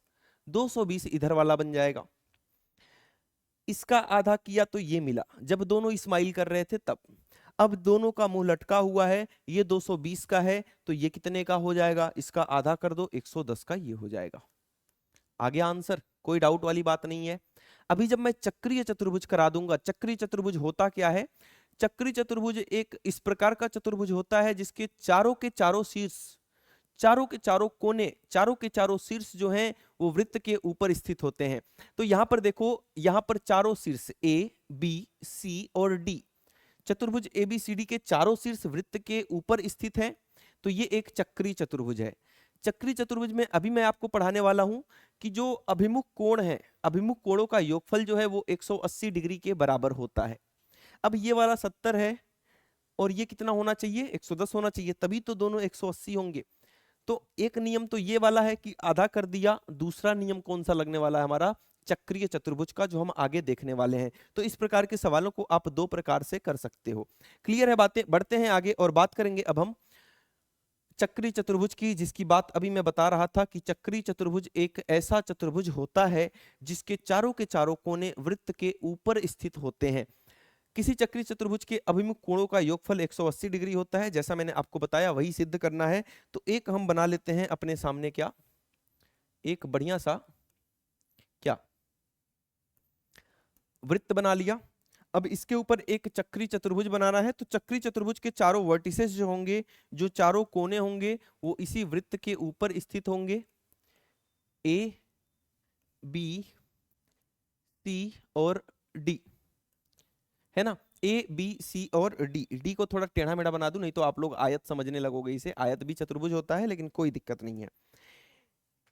220 इधर वाला बन जाएगा। इसका आधा किया तो ये मिला, जब दोनों स्माइल कर रहे थे तब। अब दोनों का मुंह लटका हुआ है, ये 220 का है तो ये कितने का हो जाएगा? इसका आधा कर दो, 110 का ये हो जाएगा। आ गया आंसर, कोई डाउट वाली बात नहीं है। अभी जब मैं चक्रीय चतुर्भुज करा दूंगा, चक्रीय चतुर्भुज होता क्या है? चक्रीय चतुर्भुज एक इस प्रकार का चतुर्भुज होता है जिसके चारों के चारों शीर्ष, चारों के चारों कोने, चारों के चारों शीर्ष जो हैं वो वृत्त के ऊपर स्थित होते हैं। तो यहां पर देखो, यहां पर चारों शीर्ष A, B, C और D, चतुर्भुज ABCD के चारों शीर्ष वृत्त के ऊपर स्थित हैं, तो ये एक चक्रीय चतुर्भुज है। चक्रीय चतुर्भुज में अभी मैं आपको पढ़ाने वाला हूं कि जो अभिमुख कोण है, अभिमुख कोणों का योगफल जो है वो 180 डिग्री के बराबर होता है। अब ये वाला 70 है और ये कितना होना चाहिए? 110 होना चाहिए, तभी तो दोनों 180 होंगे। तो एक नियम तो ये वाला है कि आधा कर दिया, दूसरा नियम कौन सा लगने वाला है हमारा? चक्रीय चतुर्भुज का, जो हम आगे देखने वाले हैं। तो इस प्रकार के सवालों को आप दो प्रकार से कर सकते हो। क्लियर है बातें? बढ़ते हैं आगे और बात करेंगे अब हम चक्रीय चतुर्भुज की, जिसकी बात अभी मैं बता रहा था कि चक्रीय चतुर्भुज एक ऐसा चतुर्भुज होता है जिसके चारों के चारों कोने वृत्त के ऊपर स्थित होते हैं। किसी चक्रीय चतुर्भुज के अभिमुख कोणों का योगफल 180 डिग्री होता है, जैसा मैंने आपको बताया वही सिद्ध करना है। तो एक हम बना लेते हैं अपने सामने, क्या, एक बढ़िया सा क्या वृत्त बना लिया। अब इसके ऊपर एक चक्रीय चतुर्भुज बनाना है, तो चक्रीय चतुर्भुज के चारों वर्टिसेस जो होंगे, जो चारों कोने होंगे, वो इसी वृत्त के ऊपर स्थित होंगे। ए, बी, सी और डी, है ना। ए, बी, सी और डी। डी को थोड़ा टेढ़ा मेढ़ा बना दूं, नहीं तो आप लोग आयत समझने लगोगे इसे। आयत भी चतुर्भुज होता है, लेकिन कोई दिक्कत नहीं है।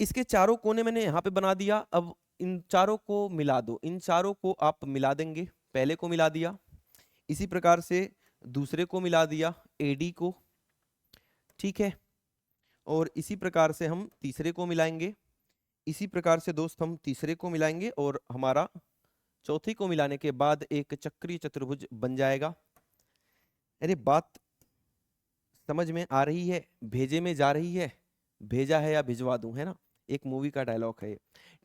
इसके चारों कोने मैंने यहाँ पे बना दिया। अब इन चारों को मिला दो, इन चारों को आप मिला देंगे। पहले को मिला दिया, इसी प्रकार से दूसरे को मिला दिया, एडी को, ठीक है। और इसी प्रकार से हम तीसरे को मिलाएंगे। इसी प्रकार से दोस्त हम तीसरे को मिलाएंगे, और हमारा चौथे को मिलाने के बाद एक चक्रीय चतुर्भुज बन जाएगा। अरे बात समझ में आ रही है? भेजे में जा रही है? भेजा है या भिजवा दूं, है ना, एक मूवी का डायलॉग है ये।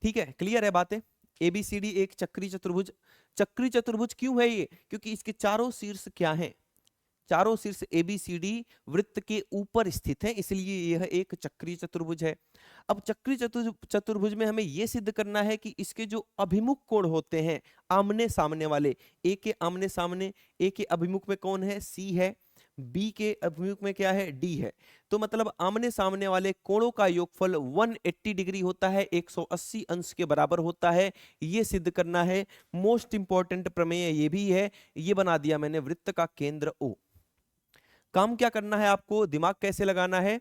ठीक है, क्लियर है बातें। एबीसीडी एक चक्रीय चतुर्भुज। चक्रीय चतुर्भुज क्यों है ये? क्योंकि इसके चारों शीर्ष क्या हैं? चारों शीर्ष एबीसीडी वृत्त के ऊपर स्थित है, इसलिए यह एक चक्रीय चतुर्भुज है। अब चक्रीय चतुर्भुज में हमें यह सिद्ध करना है कि इसके जो अभिमुख कोण होते हैं, आमने सामने वाले, ए के आमने सामने, ए के अभिमुख में कौन है? सी है। बी के अभिमुख में क्या है? डी है। तो मतलब आमने सामने वाले कोणों का योगफल 180 डिग्री होता है, 180 अंश के बराबर होता है। ये सिद्ध करना है। मोस्ट इंपॉर्टेंट प्रमेय ये भी है। ये बना दिया मैंने वृत्त का केंद्र O। काम क्या करना है आपको, दिमाग कैसे लगाना है?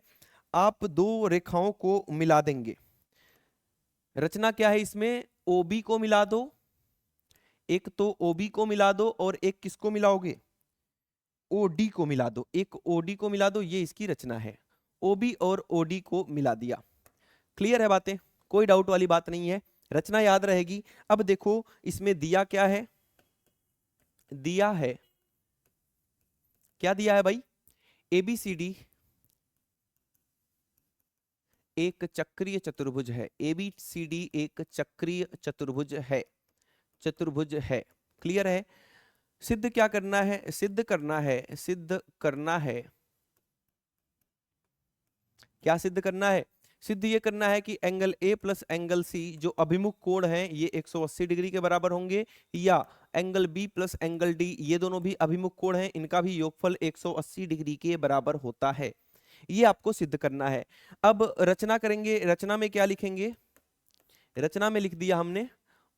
आप दो रेखाओं को मिला देंगे। रचना क्या है इसमें? OB को मिला दो, एक तो OB को मिला दो, और एक किसको मिलाओगे? OD को मिला दो। एक OD को मिला दो, ये इसकी रचना है। OB और OD को मिला दिया। क्लियर है बातें? कोई डाउट वाली बात नहीं है, रचना याद रहेगी। अब देखो इसमें दिया क्या है? दिया है, क्या दिया है भाई? ABCD एक चक्रीय चतुर्भुज है। ABCD एक चक्रीय चतुर्भुज है, चतुर्भुज है। क्लियर है? सिद्ध क्या करना है? सिद्ध करना है, सिद्ध करना है, क्या सिद्ध करना है? सिद्ध ये करना है कि angle A plus angle C जो अभिमुख कोण है ये 180 डिग्री के बराबर होंगे, या angle B plus angle D ये दोनों भी अभिमुख कोण हैं, इनका भी योगफल 180 डिग्री के बराबर होता है। ये आपको सिद्ध करना है। अब रचना करेंगे। रचना में क्या लिखेंगे? रचना में लिख दिया हमने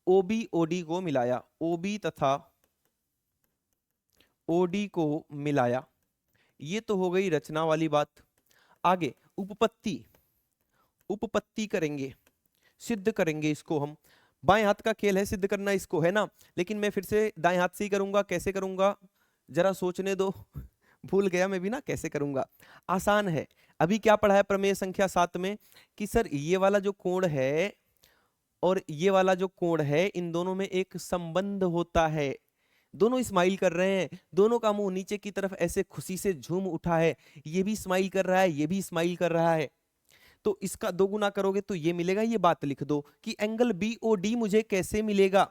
OB OD को मिलाया, OB तथा OD को मिलाया। ये तो हो गई रचना वाली बात। आगे उपपत्ति, उपपत्ति करेंगे, सिद्ध करेंगे इसको हम। बाएं हाथ का खेल है सिद्ध करना इसको, है ना, लेकिन मैं फिर से दाएं हाथ से ही करूंगा। कैसे करूंगा जरा सोचने दो भूल गया मैं भी ना, कैसे करूंगा। आसान है। अभी क्या पढ़ा है प्रमेय संख्या 7 में कि सर ये वाला जो कोण है और ये वाला जो कोण है, इन दोनों में एक संबंध होता है। दोनों स्माइल कर रहे हैं, दोनों का मुंह नीचे की तरफ ऐसे खुशी से झूम उठा है। ये भी स्माइल कर रहा है, ये भी स्माइल कर रहा है। तो इसका दो गुना करोगे तो ये मिलेगा। ये बात लिख दो कि एंगल BOD मुझे कैसे मिलेगा?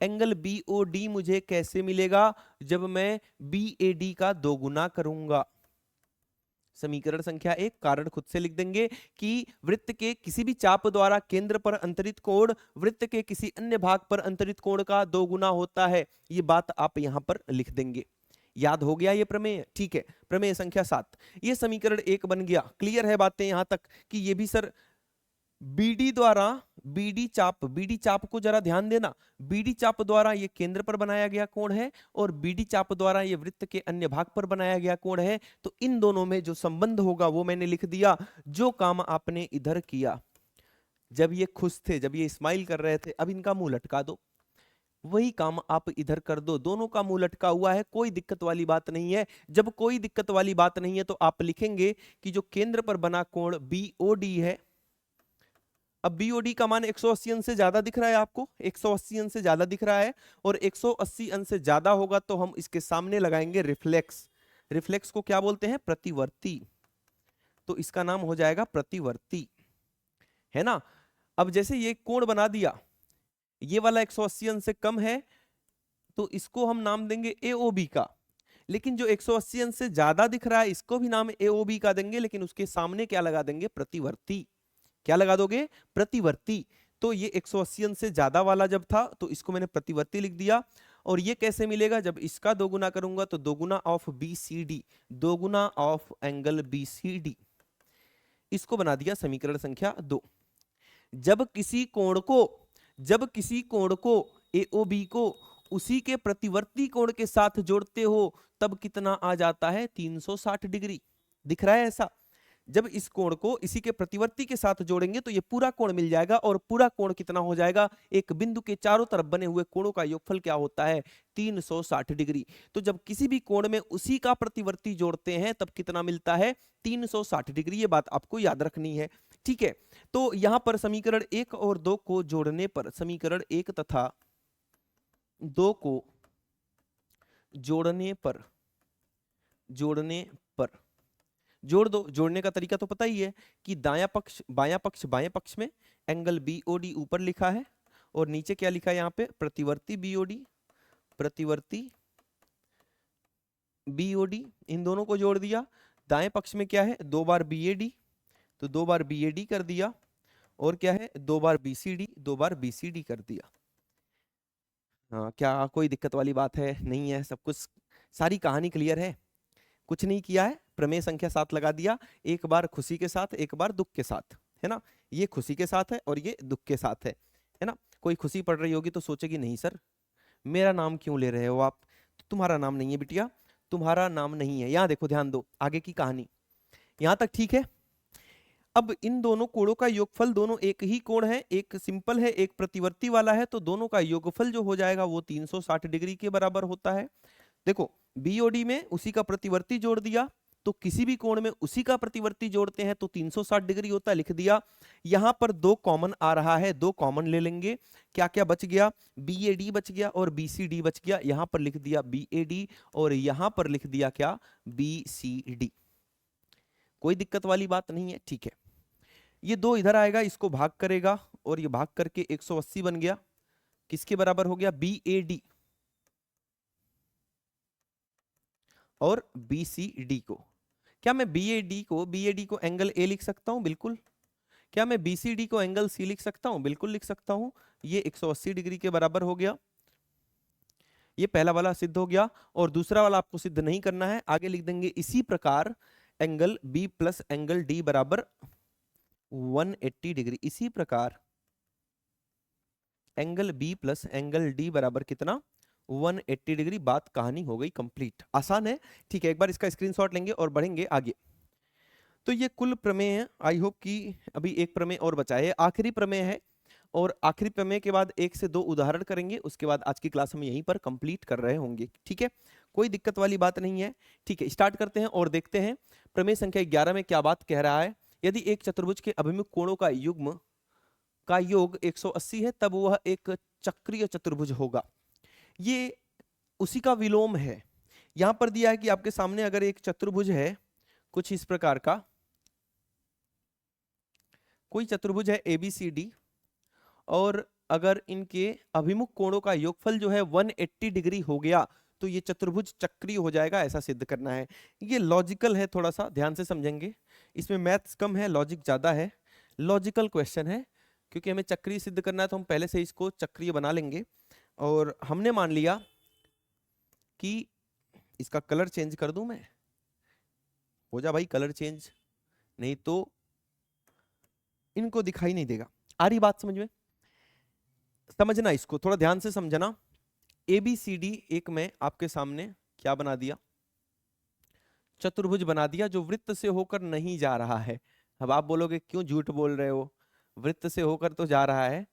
एंगल BOD मुझे कैसे मिलेगा? जब मैं BAD का दो गुना करूंगा। समीकरण संख्या 1, कारण खुद से लिख देंगे कि वृत्त के किसी भी चाप द्वारा केंद्र पर अंतरित कोण वृत्त के किसी अन्य भाग पर अंतरित कोण का दो गुना होता है। ये बात आप यहां पर लिख देंगे। याद हो गया ये प्रमेय? ठीक है, प्रमेय संख्या 7। ये समीकरण 1 बन गया। क्लियर है बातें यहां तक कि ये भी सर BD द्वारा, BD चाप को जरा ध्यान देना। BD चाप द्वारा ये केंद्र पर बनाया गया कोण है, और BD चाप द्वारा ये वृत्त के अन्य भाग पर बनाया गया कोण है। तो इन दोनों में जो संबंध होगा वो मैंने लिख दिया। जो काम आपने इधर किया, जब ये खुश थे, जब ये स्माइल कर रहे थे, अब इनका मुंह लटका दो, वही काम आप इधर कर दो। दोनों का मुंह लटका हुआ है, कोई दिक्कत वाली बात नहीं है। जब कोई दिक्कत वाली बात नहीं है तो आप लिखेंगे कि जो केंद्र पर बना कोण BOD है, अब BOD का मान 180 अंश से ज्यादा दिख रहा है आपको, 180 अंश से ज्यादा दिख रहा है, और 180 अंश से ज्यादा होगा तो हम इसके सामने लगाएंगे रिफ्लेक्स। रिफ्लेक्स को क्या बोलते हैं? प्रतिवर्ती। तो इसका नाम हो जाएगा प्रतिवर्ती, है ना। अब जैसे ये कोण बना दिया, ये वाला 180 अंश से कम है तो इसको हम नाम देंगे AOB का। लेकिन जो 180 अंश से ज्यादा दिख रहा है इसको भी नाम AOB का देंगे, लेकिन उसके सामने क्या लगा देंगे, प्रतिवर्ती। क्या लगा दोगे, प्रतिवर्ती। तो ये 180 अंश से ज्यादा वाला जब था तो इसको मैंने प्रतिवर्ती लिख दिया। और ये कैसे मिलेगा, जब इसका दोगुना करूंगा तो दोगुना ऑफ BCD, दोगुना ऑफ एंगल BCD। इसको बना दिया समीकरण संख्या 2। जब किसी कोण को, जब किसी कोण को AOB को उसी के प्रतिवर्ती कोण के साथ जोड़ते हो तब कितना आ जाता है, 360 डिग्री। दिख रहा है ऐसा, जब इस कोण को इसी के प्रतिवर्ती के साथ जोड़ेंगे तो ये पूरा कोण मिल जाएगा। और पूरा कोण कितना हो जाएगा, एक बिंदु के चारों तरफ बने हुए कोणों का योगफल क्या होता है, 360 डिग्री। तो जब किसी भी कोण में उसी का प्रतिवर्ती जोड़ते हैं तब कितना मिलता है, 360 डिग्री। ये बात आपको याद रखनी है, ठीक है। तो यहां पर समीकरण 1 और 2 को जोड़ने पर, समीकरण 1 तथा 2 को जोड़ने पर जोड़ दो। जोड़ने का तरीका तो पता ही है कि दायां पक्ष बायां पक्ष बाएं पक्ष में, एंगल BOD ऊपर लिखा है और नीचे क्या लिखा है यहाँ पे, प्रतिवर्ती BOD, प्रतिवर्ती BOD। इन दोनों को जोड़ दिया। दाएं पक्ष में क्या है, 2 बार BAD, तो 2 बार BAD कर दिया। और क्या है, 2 बार BCD, 2 बार BCD कर दिया। हाँ, क्या कोई दिक्कत वाली बात है, नहीं है, सब कुछ, सारी कहानी क्लियर है, कुछ नहीं किया है। प्रमेय संख्या 7 लगा दिया, एक बार खुशी के साथ एक बार दुख के साथ, है ना। ये खुशी के साथ है और ये दुख के साथ है ना। कोई खुशी पड़ रही होगी तो सोचेगी नहीं सर मेरा नाम क्यों ले रहे हो आप, तो तुम्हारा नाम नहीं है बिटिया, तुम्हारा नाम नहीं है। यहां देखो, ध्यान दो आगे की कहानी, यहां तक ठीक है। अब इन दोनों कोणों का योगफल, दोनों एक ही कोण है, एक सिंपल है एक प्रतिवर्ती वाला है, तो दोनों का योगफल जो हो जाएगा वो 360 डिग्री के बराबर होता है। देखो BOD में उसी का प्रतिवर्ती जोड़ दिया, तो किसी भी कोण में उसी का प्रतिवर्ती जोड़ते हैं तो 360 डिग्री होता है, लिख दिया। यहां पर 2 कॉमन आ रहा है, 2 कॉमन ले लेंगे। क्या क्या बच गया, BAD बच गया और BCD बच गया। यहां पर लिख दिया BAD और यहां पर लिख दिया क्या, BCD। कोई दिक्कत वाली बात नहीं है, ठीक है। ये 2 इधर आएगा, इसको भाग करेगा और ये भाग करके 180 बन गया। किसके बराबर हो गया, BAD और BCD को। क्या मैं BAD को एंगल A लिख सकता हूं, बिल्कुल। क्या मैं BCD को एंगल C लिख सकता हूं, बिल्कुल लिख सकता हूं। ये 180 डिग्री के बराबर हो गया। ये पहला वाला सिद्ध हो गया और दूसरा वाला आपको सिद्ध नहीं करना है, आगे लिख देंगे इसी प्रकार angle B plus angle D बराबर 180 डिग्री। इसी प्रकार angle B plus angle D बराबर कितना, 180 डिग्री। बात कहानी हो गई कंप्लीट, आसान है, ठीक है। एक बार इसका स्क्रीनशॉट लेंगे और बढ़ेंगे आगे। तो ये कुल प्रमेय है, आई होप कि अभी एक प्रमेय और बचा है, आखिरी प्रमेय है। और आखिरी प्रमेय के बाद 1 से 2 उदाहरण करेंगे, उसके बाद आज की क्लास हम यहीं पर कंप्लीट कर रहे होंगे, ठीक है। कोई दिक्कत वाली बात नहीं है, ठीक है। स्टार्ट करते हैं और देखते हैं प्रमेय संख्या 11 में क्या बात कह रहा है। यदि एक चतुर्भुज के अभिमुख कोणों का युग्म का योग 180 है तब वह एक चक्रीय चतुर्भुज होगा। ये उसी का विलोम है। यहां पर दिया है कि आपके सामने अगर एक चतुर्भुज है कुछ इस प्रकार का, कोई चतुर्भुज है ABCD और अगर इनके अभिमुख कोणों का योगफल जो है 180 डिग्री हो गया तो ये चतुर्भुज चक्रीय हो जाएगा, ऐसा सिद्ध करना है। ये लॉजिकल है, थोड़ा सा ध्यान से समझेंगे, इसमें मैथ्स कम है लॉजिक ज्यादा है। लॉजिकल क्वेश्चन है, क्योंकि हमें चक्रीय सिद्ध करना है तो हम पहले से इसको चक्रीय बना लेंगे। और हमने मान लिया कि इसका कलर चेंज कर दूं मैं, हो जा भाई कलर चेंज, नहीं तो इनको दिखाई नहीं देगा। आ रही बात समझ में, समझना इसको थोड़ा ध्यान से समझना। ABCD एक में आपके सामने क्या बना दिया, चतुर्भुज बना दिया जो वृत्त से होकर नहीं जा रहा है। अब आप बोलोगे क्यों झूठ बोल रहे हो, वृत्त से होकर तो जा रहा है,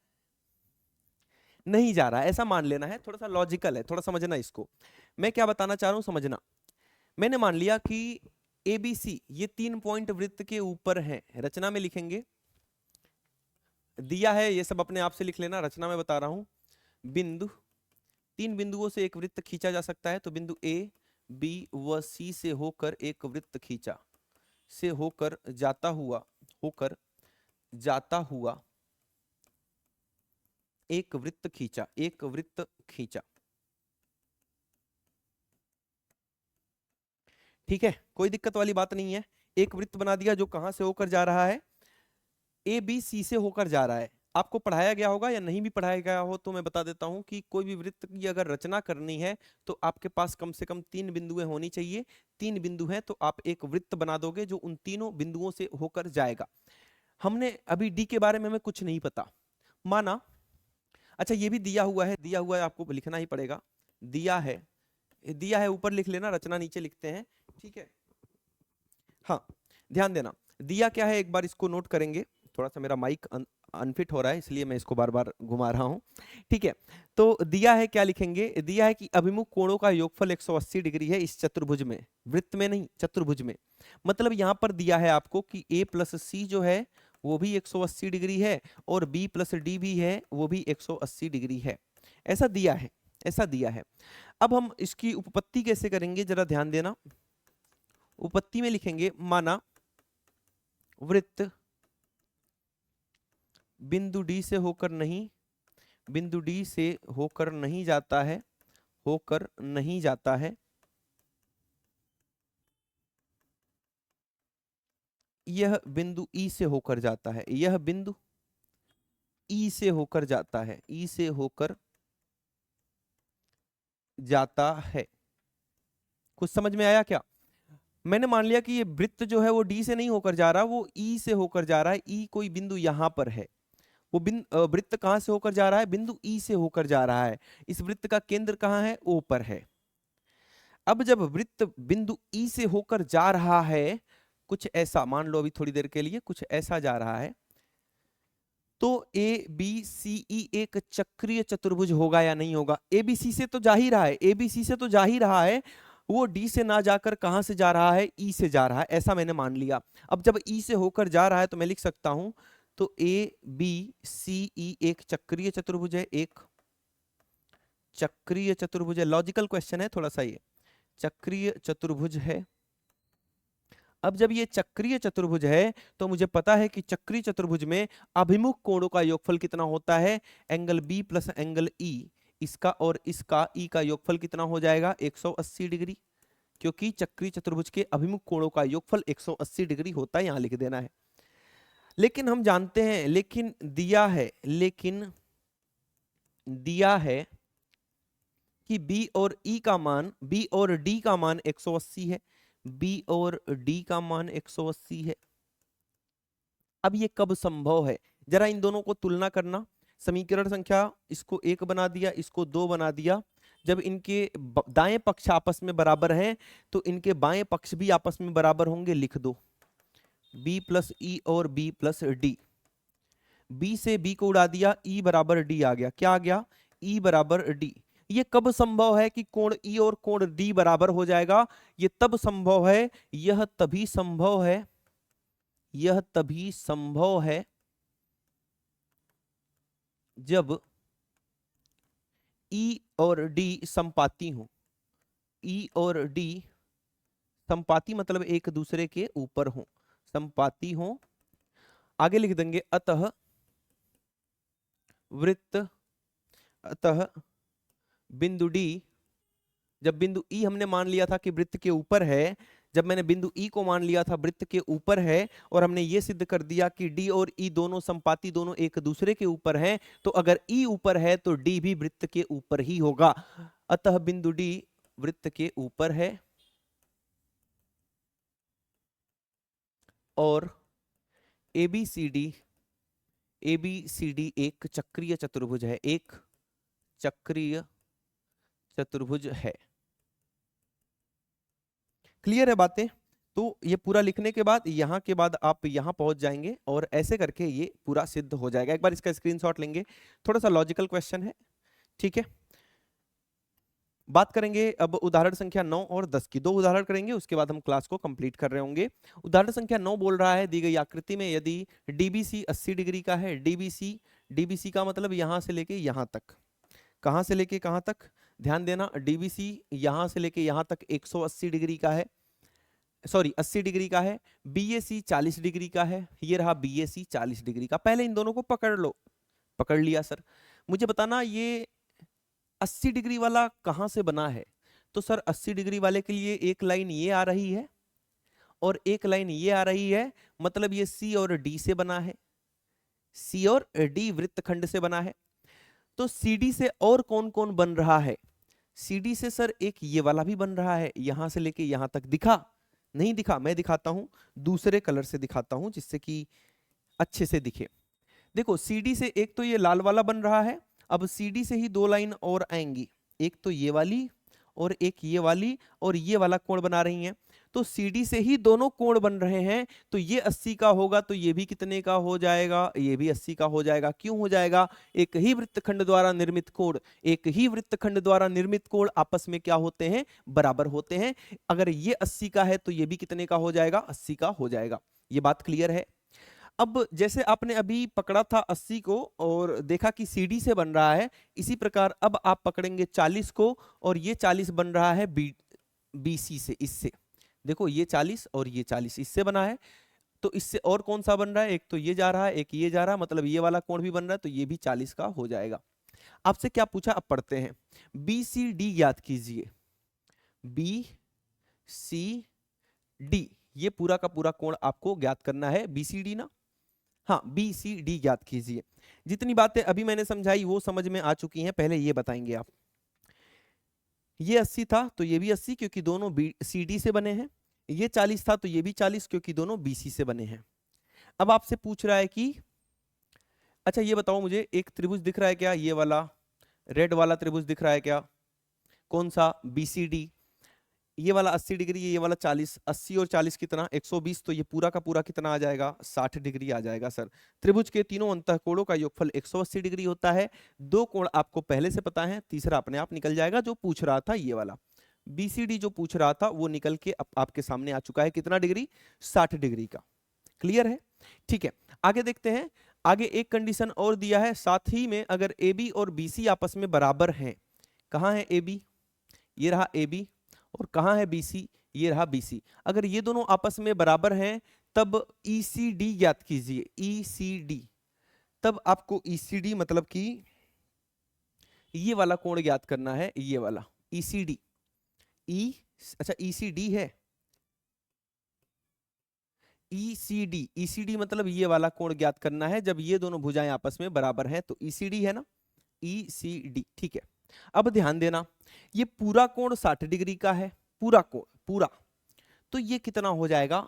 नहीं जा रहा है ऐसा मान लेना है, थोड़ा सा लॉजिकल है, थोड़ा समझना इसको। मैं क्या बताना चाह रहा हूं समझना। मैंने मान लिया कि ABC ये 3 पॉइंट वृत्त के ऊपर है, रचना में लिखेंगे, दिया है ये सब अपने आप से लिख लेना, रचना में बता रहा हूं। बिंदु, 3 बिंदुओं से एक वृत्त खींचा जा सकता है, तो बिंदु A B व C से होकर एक वृत्त खींचा, से होकर जाता हुआ एक वृत्त खींचा। ठीक है, कोई दिक्कत वाली बात नहीं है। एक वृत्त बना दिया जो कहां से होकर जा रहा है, ए बी सी से होकर जा रहा है। आपको पढ़ाया गया होगा या नहीं भी पढ़ाया गया हो तो मैं बता देता हूं कि कोई भी वृत्त की अगर रचना करनी है तो आपके पास कम से कम 3 बिंदुएं होनी चाहिए। 3 बिंदु हैं तो आप एक वृत्त बना दोगे जो उन तीनों बिंदुओं से होकर जाएगा। हमने अभी डी के बारे में हमें कुछ नहीं पता, माना। अच्छा, ये भी दिया हुआ है, आपको लिखना ही पड़ेगा। दिया है ऊपर लिख लेना, रचना नीचे लिखते हैं। ठीक है, हाँ ध्यान देना। दिया क्या है एक बार इसको नोट करेंगे। थोड़ा सा मेरा माइक अनफिट हो रहा है इसलिए मैं इसको बार बार घुमा रहा हूं। ठीक है, तो दिया है, क्या लिखेंगे? दिया है कि अभिमुख कोणों का योगफल 180 डिग्री है इस चतुर्भुज में, वृत्त में नहीं चतुर्भुज में। मतलब यहां पर दिया है आपको कि a प्लस सी जो है वो भी 180 डिग्री है और b प्लस डी भी है वो भी 180 डिग्री है। ऐसा दिया है। अब हम इसकी उपपत्ति कैसे करेंगे जरा ध्यान देना। उपपत्ति में लिखेंगे, माना वृत्त बिंदु डी से होकर नहीं जाता है, यह बिंदु ई से होकर जाता है, ई से होकर जाता है। कुछ समझ में आया क्या? मैंने मान लिया कि ये वृत्त जो है वो डी से नहीं होकर जा रहा, वो ई से होकर जा रहा है। ई कोई बिंदु यहां पर है। वो वृत्त कहां से होकर जा रहा है? बिंदु ई से होकर जा रहा है। इस वृत्त का केंद्र कहां है? ओ पर है। अब जब वृत्त बिंदु ई से होकर जा रहा है, कुछ ऐसा मान लो, अभी थोड़ी देर के लिए कुछ ऐसा जा रहा है, तो ए बी सी ई एक चक्रीय चतुर्भुज होगा या नहीं होगा? एबीसी से तो जा ही रहा है, वो डी से ना जाकर कहां से जा रहा है? ई से जा रहा है, ऐसा मैंने मान लिया। अब जब ई से होकर जा रहा है तो मैं लिख सकता हूं, तो ए बी सी ई एक चक्रीय चतुर्भुज है, लॉजिकल क्वेश्चन है थोड़ा सा, ये चक्रीय चतुर्भुज है। अब जब ये चक्रीय चतुर्भुज है तो मुझे पता है कि चक्रीय चतुर्भुज में अभिमुख कोणों का योगफल कितना होता है? Angle B plus angle E, इसका और इसका ई का योगफल कितना हो जाएगा? 180 डिग्री, क्योंकि चक्रीय चतुर्भुज के अभिमुख कोणों का योगफल 180 डिग्री होता है, यहां लिख देना है। लेकिन हम जानते हैं, लेकिन दिया है कि बी और डी का मान 180 है, बी और डी का मान 180 है। अब ये कब संभव है? जरा इन दोनों को तुलना करना। समीकरण संख्या, इसको 1 बना दिया, इसको 2 बना दिया। जब इनके दाएं पक्ष आपस में बराबर हैं तो इनके बाएं पक्ष भी आपस में बराबर होंगे, लिख दो b प्लस ई और b प्लस डी। b से b को उड़ा दिया, e बराबर d आ गया। क्या आ गया? e बराबर d। ये कब संभव है कि कोण E और कोण D बराबर हो जाएगा? ये तब संभव है, यह तभी संभव है जब E और D संपाती हो। E और D संपाती मतलब एक दूसरे के ऊपर हो, संपाती हो। आगे लिख देंगे, अतः बिंदु डी, जब बिंदु ई हमने मान लिया था कि वृत्त के ऊपर है, जब मैंने बिंदु ई को मान लिया था वृत्त के ऊपर है, और हमने ये सिद्ध कर दिया कि डी और ई दोनों संपाती, दोनों एक दूसरे के ऊपर हैं, तो अगर ई ऊपर है तो डी भी वृत्त के ऊपर ही होगा। अतः बिंदु डी वृत्त के ऊपर है और एबीसीडी एक चक्रीय चतुर्भुज है, क्लियर है बातें? तो ये पूरा लिखने के बाद यहां के बाद आप यहां पहुंच जाएंगे और ऐसे करके ये पूरा सिद्ध हो जाएगा। एक बार इसका स्क्रीनशॉट लेंगे, थोड़ा सा लॉजिकल क्वेश्चन है। ठीक है, बात करेंगे अब उदाहरण संख्या 9 और 10 की। 2 उदाहरण करेंगे, उसके बाद हम क्लास को कंप्लीट कर रहे होंगे। उदाहरण संख्या 9 बोल रहा है, दी गई आकृति में यदि डीबीसी 80 डिग्री का है, डीबीसी का मतलब यहां से लेके यहां तक, कहां से लेके कहां तक? ध्यान देना, डीबीसी यहां से लेके यहां तक 180 डिग्री का है। सॉरी 80 डिग्री का है, BAC 40 डिग्री का है, ये रहा BAC 40 डिग्री का। पहले इन दोनों को पकड़ लो। पकड़ लिया सर। मुझे बताना ये 80 डिग्री वाला कहां से बना है। तो सर 80 डिग्री वाले के लिए एक लाइन ये आ रही है और एक लाइन ये आ रही है, मतलब ये C और D से बना है। C और D वृत्तखंड से बना है। तो CD से और कौन कौन बन रहा है? CD से सर एक ये वाला भी बन रहा है, यहां से लेके यहां तक। दिखा? नहीं दिखा? मैं दिखाता हूं, दूसरे कलर से दिखाता हूं जिससे कि अच्छे से दिखे। देखो CD से एक तो ये लाल वाला बन रहा है। अब CD से ही दो लाइन और आएंगी, एक तो ये वाली और एक ये वाली, और ये वाला कोण बना रही हैं। तो CD से ही दोनों कोण बन रहे हैं, तो ये 80 का होगा, तो ये भी कितने का हो जाएगा? ये भी 80 का हो जाएगा। क्यों हो जाएगा? एक ही वृत्तखंड द्वारा निर्मित कोण, एक ही वृत्तखंड द्वारा निर्मित कोण आपस में क्या होते हैं? बराबर होते हैं। अगर ये 80 का है तो ये भी कितने का हो जाएगा? 80 का हो जाएगा। ये बात क्लियर है? अब जैसे आपने अभी पकड़ा था 80 को और देखा कि CD से बन रहा है, इसी प्रकार अब आप पकड़ेंगे 40 को, और ये 40 बन रहा है BC से, इससे। देखो ये 40 और ये 40 इससे बना है, तो इससे और कौन सा बन रहा है? एक तो ये जा रहा है, एक ये जा रहा है, मतलब ये वाला कोण भी बन रहा है, तो ये भी 40 का हो जाएगा। आपसे क्या पूछा, अब पढ़ते हैं। BCD ज्ञात कीजिए। BCD, ये पूरा का पूरा कोण आपको ज्ञात करना है। BCD ना, हाँ BCD ज्ञात कीजिए। जितनी बातें अभी मैंने समझाई वो समझ में आ चुकी हैं, पहले ये बताएंगे आप। ये 80 था तो ये भी 80, क्योंकि दोनों CD से बने हैं। ये 40 था तो ये भी 40, क्योंकि दोनों BC से बने हैं। अब आपसे पूछ रहा है कि अच्छा ये बताओ मुझे, एक त्रिभुज दिख रहा है क्या? ये वाला रेड वाला त्रिभुज दिख रहा है क्या? कौन सा? BCD। ये वाला 80 डिग्री, ये वाला 40। 80 और 40 कितना? 120। तो ये पूरा का पूरा कितना आ जाएगा? 60 डिग्री आ जाएगा सर। त्रिभुज के तीनों अंतःकोणों का योगफल 180 डिग्री होता है। दो कोण आपको पहले से पता है, तीसरा अपने आप निकल जाएगा। जो पूछ रहा था ये वाला BCD जो पूछ रहा था वो निकल के आपके सामने आ चुका है। कितना डिग्री? 60 डिग्री का। क्लियर है? ठीक है, आगे देखते हैं। आगे एक कंडीशन और दिया है, साथ ही में अगर AB और BC आपस में बराबर हैं। कहाँ है AB? ये रहा AB। और कहाँ है BC? ये रहा BC। अगर ये दोनों आपस में बराबर हैं तब ECD ज्ञात कीजिए। ECD, तब आपको ECD मतलब कि ये वाला कोण ज्ञात करना है, ये वाला ECD। अच्छा ECD है, ECD मतलब ये वाला कोण ज्ञात करना है जब ये दोनों भुजाएं आपस में बराबर हैं, तो ECD है ना, ECD। ठीक है, अब ध्यान देना, ये पूरा कोण 60 डिग्री का है, पूरा कोण पूरा। तो ये कितना हो जाएगा?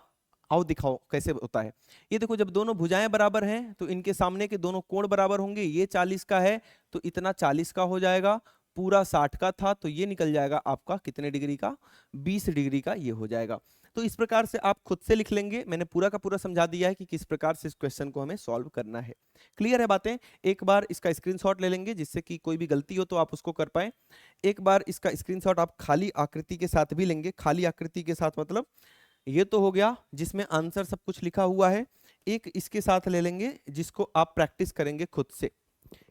आओ दिखाओ कैसे होता है। ये देखो, जब दोनों भुजाएं बराबर हैं तो इनके सामने के दोनों कोण बराबर होंगे। ये 40 का है तो इतना 40 का हो जाएगा। पूरा 60 का था तो ये निकल जाएगा आपका कितने डिग्री का? 20 डिग्री का ये हो जाएगा। तो इस प्रकार से आप खुद से लिख लेंगे। मैंने पूरा का पूरा समझा दिया है कि किस प्रकार से इस क्वेश्चन को हमें सॉल्व करना है। क्लियर है बातें? एक बार इसका स्क्रीनशॉट ले लेंगे जिससे कि कोई भी गलती हो तो आप उसको कर पाए। एक बार इसका स्क्रीनशॉट आप खाली आकृति के साथ भी लेंगे। खाली आकृति के साथ मतलब ये तो हो गया जिसमें आंसर सब कुछ लिखा हुआ है। एक इसके साथ ले लेंगे जिसको आप प्रैक्टिस करेंगे खुद से।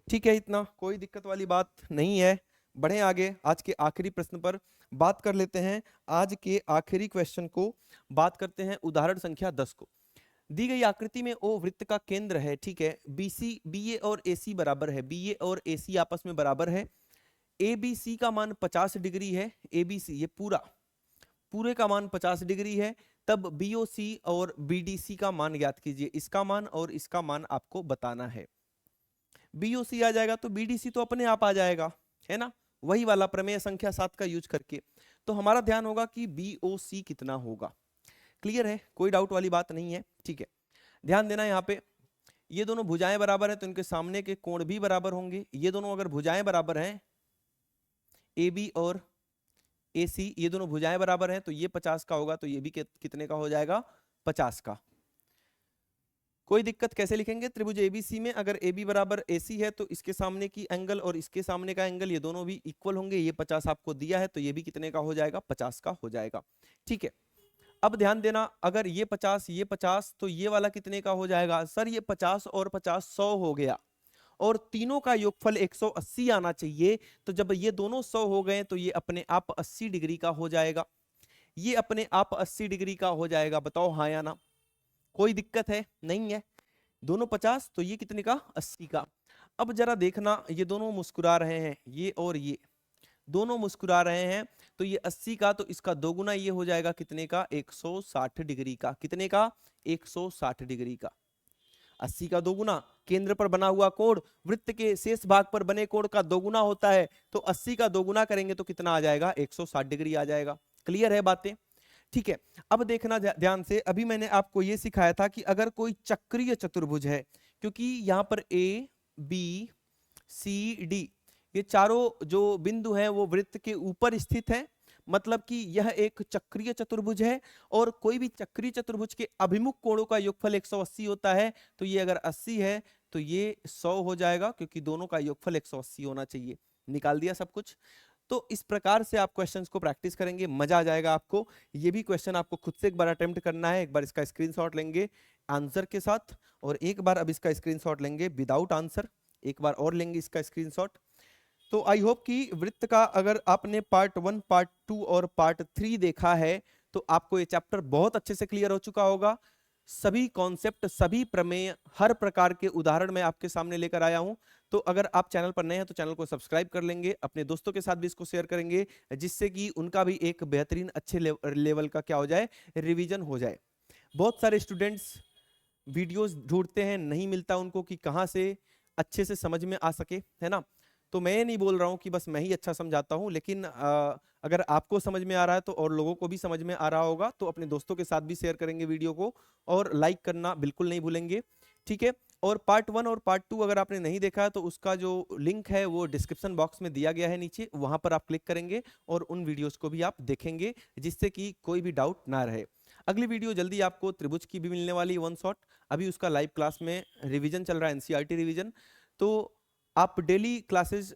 ठीक है, इतना कोई दिक्कत वाली बात नहीं है। बढ़े आगे, आज के आखिरी प्रश्न पर बात कर लेते हैं। आज के आखिरी क्वेश्चन को बात करते हैं, उदाहरण संख्या 10 को। दी गई आकृति में O वृत्त का केंद्र है। ठीक है, BA और AC बराबर है। BA और AC आपस में बराबर है। ABC का मान 50 डिग्री है। ABC ये पूरे का मान 50 डिग्री है। तब BOC और BDC का मान ज्ञात कीजिए। इसका मान और इसका मान आपको बताना है। BOC आ जाएगा तो BDC तो अपने आप आ जाएगा, है ना, वही वाला प्रमेय संख्या 7 का यूज करके। तो हमारा ध्यान होगा कि BOC कितना होगा। क्लियर है? कोई डाउट वाली बात नहीं है। ठीक है, ध्यान देना यहाँ पे, ये दोनों भुजाएं बराबर है तो इनके सामने के कोण भी बराबर होंगे। ये दोनों अगर भुजाएं बराबर हैं, AB और AC, ये दोनों भुजाएं बराबर हैं, तो ये 50 का होगा तो ये भी कितने का हो जाएगा? 50 का। कोई दिक्कत? कैसे लिखेंगे? त्रिभुज ABC में अगर AB बराबर AC है तो इसके सामने की एंगल और इसके सामने का एंगल ये दोनों भी इक्वल होंगे। ये 50 आपको दिया है तो ये भी कितने का हो जाएगा? 50 का हो जाएगा। ठीक है, अब ध्यान देना, अगर ये 50 तो ये वाला कितने का हो जाएगा? सर ये 50 और 50 100 हो गया, और तीनों का योगफल 180 आना चाहिए। तो जब ये दोनों 100 हो गए तो ये अपने आप 80 डिग्री का हो जाएगा। ये अपने आप 80 डिग्री का हो जाएगा, बताओ हाँ या ना। कोई दिक्कत है? नहीं है। दोनों 50 तो ये कितने का? 80 का। अब जरा देखना, ये दोनों मुस्कुरा रहे हैं, ये और ये दोनों मुस्कुरा रहे हैं, तो ये 80 का, तो इसका दोगुना ये हो जाएगा कितने का? 160 डिग्री का। कितने का? 160 डिग्री का। 80 का दोगुना, केंद्र पर बना हुआ कोण वृत्त के शेष भाग पर बने कोण का दोगुना होता है, तो 80 का दोगुना करेंगे तो कितना आ जाएगा? 160 डिग्री आ जाएगा। क्लियर है बातें? ठीक है। अब देखना ध्यान से, अभी मैंने आपको यह सिखाया था कि अगर कोई चक्रीय चतुर्भुज है, क्योंकि यहां पर ए बी सी डी ये चारों जो बिंदु हैं वो वृत्त के ऊपर स्थित हैं, मतलब कि यह एक चक्रीय चतुर्भुज है, और कोई भी चक्रीय चतुर्भुज के अभिमुख कोणों का योगफल 180 होता है, तो ये अगर 80 है तो ये 100 हो जाएगा, क्योंकि दोनों का योगफल 180 होना चाहिए। निकाल दिया सब कुछ। तो इस प्रकार से आप क्वेश्चंस को प्रैक्टिस करेंगे, मजा आ जाएगा आपको। ये भी क्वेश्चन आपको खुद से एक बार अटेम्प्ट करना है, एक बार इसका स्क्रीनशॉट लेंगे आंसर के साथ, और एक बार अब इसका स्क्रीनशॉट लेंगे विदाउट आंसर, एक बार और लेंगे इसका स्क्रीनशॉट। तो आई होप कि वृत्त का अगर आपने पार्ट 1, पार्ट 2 और पार्ट 3 देखा है तो आपको ये चैप्टर बहुत अच्छे से क्लियर हो चुका होगा। सभी कॉन्सेप्ट, सभी प्रमेय, हर प्रकार के उदाहरण मैं आपके सामने लेकर आया हूं। तो अगर आप चैनल पर नए हैं तो चैनल को सब्सक्राइब कर लेंगे, अपने दोस्तों के साथ भी इसको शेयर करेंगे, जिससे कि उनका भी एक बेहतरीन अच्छे लेवल का क्या हो जाए, रिवीजन हो जाए। बहुत सारे स्टूडेंट्स वीडियोस ढूंढते हैं, नहीं मिलता उनको कि कहाँ से अच्छे से समझ में आ सके, है ना। तो मैं ये नहीं बोल रहा हूँ कि बस मैं ही अच्छा समझाता हूँ, लेकिन अगर आपको समझ में आ रहा है तो और लोगों को भी समझ में आ रहा होगा, तो अपने दोस्तों के साथ भी शेयर करेंगे वीडियो को, और लाइक करना बिल्कुल नहीं भूलेंगे, ठीक है। और पार्ट 1 और पार्ट 2 अगर आपने नहीं देखा है तो उसका जो लिंक है वो डिस्क्रिप्शन बॉक्स में दिया गया है नीचे, वहां पर आप क्लिक करेंगे और उन वीडियोस को भी आप देखेंगे, जिससे कि कोई भी डाउट ना रहे। अगली वीडियो जल्दी आपको त्रिभुज की भी मिलने वाली, वन शॉट। अभी उसका लाइव क्लास में रिवीजन चल रहा है, एनसीईआरटी रिवीजन। तो आप डेली क्लासेस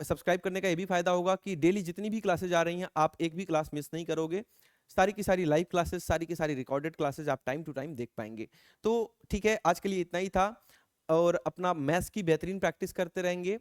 सब्सक्राइब करने का ये भी फायदा होगा कि डेली जितनी भी क्लासेज आ रही हैं आप एक भी क्लास मिस नहीं करोगे, सारी की सारी लाइव क्लासेस, सारी की सारी रिकॉर्डेड क्लासेस आप टाइम टू टाइम देख पाएंगे। तो ठीक है, आज के लिए इतना ही था, और अपना मैथ्स की बेहतरीन प्रैक्टिस करते रहेंगे।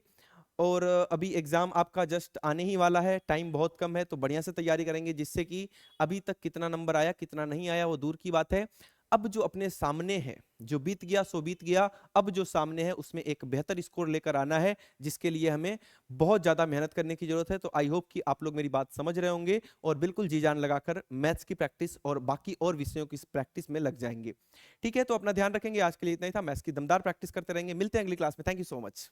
और अभी एग्जाम आपका जस्ट आने ही वाला है, टाइम बहुत कम है, तो बढ़िया से तैयारी करेंगे, जिससे कि अभी तक कितना नंबर आया कितना नहीं आया वो दूर की बात है। अब जो अपने सामने है, जो बीत गया सो बीत गया, अब जो सामने है उसमें एक बेहतर स्कोर लेकर आना है, जिसके लिए हमें बहुत ज्यादा मेहनत करने की जरूरत है। तो आई होप कि आप लोग मेरी बात समझ रहे होंगे और बिल्कुल जी जान लगाकर मैथ्स की प्रैक्टिस और बाकी और विषयों की प्रैक्टिस में लग जाएंगे। ठीक है, तो अपना ध्यान रखेंगे। आज के लिए इतना ही था, मैथ्स की दमदार प्रैक्टिस करते रहेंगे। मिलते हैं अगली क्लास में। Thank you so much.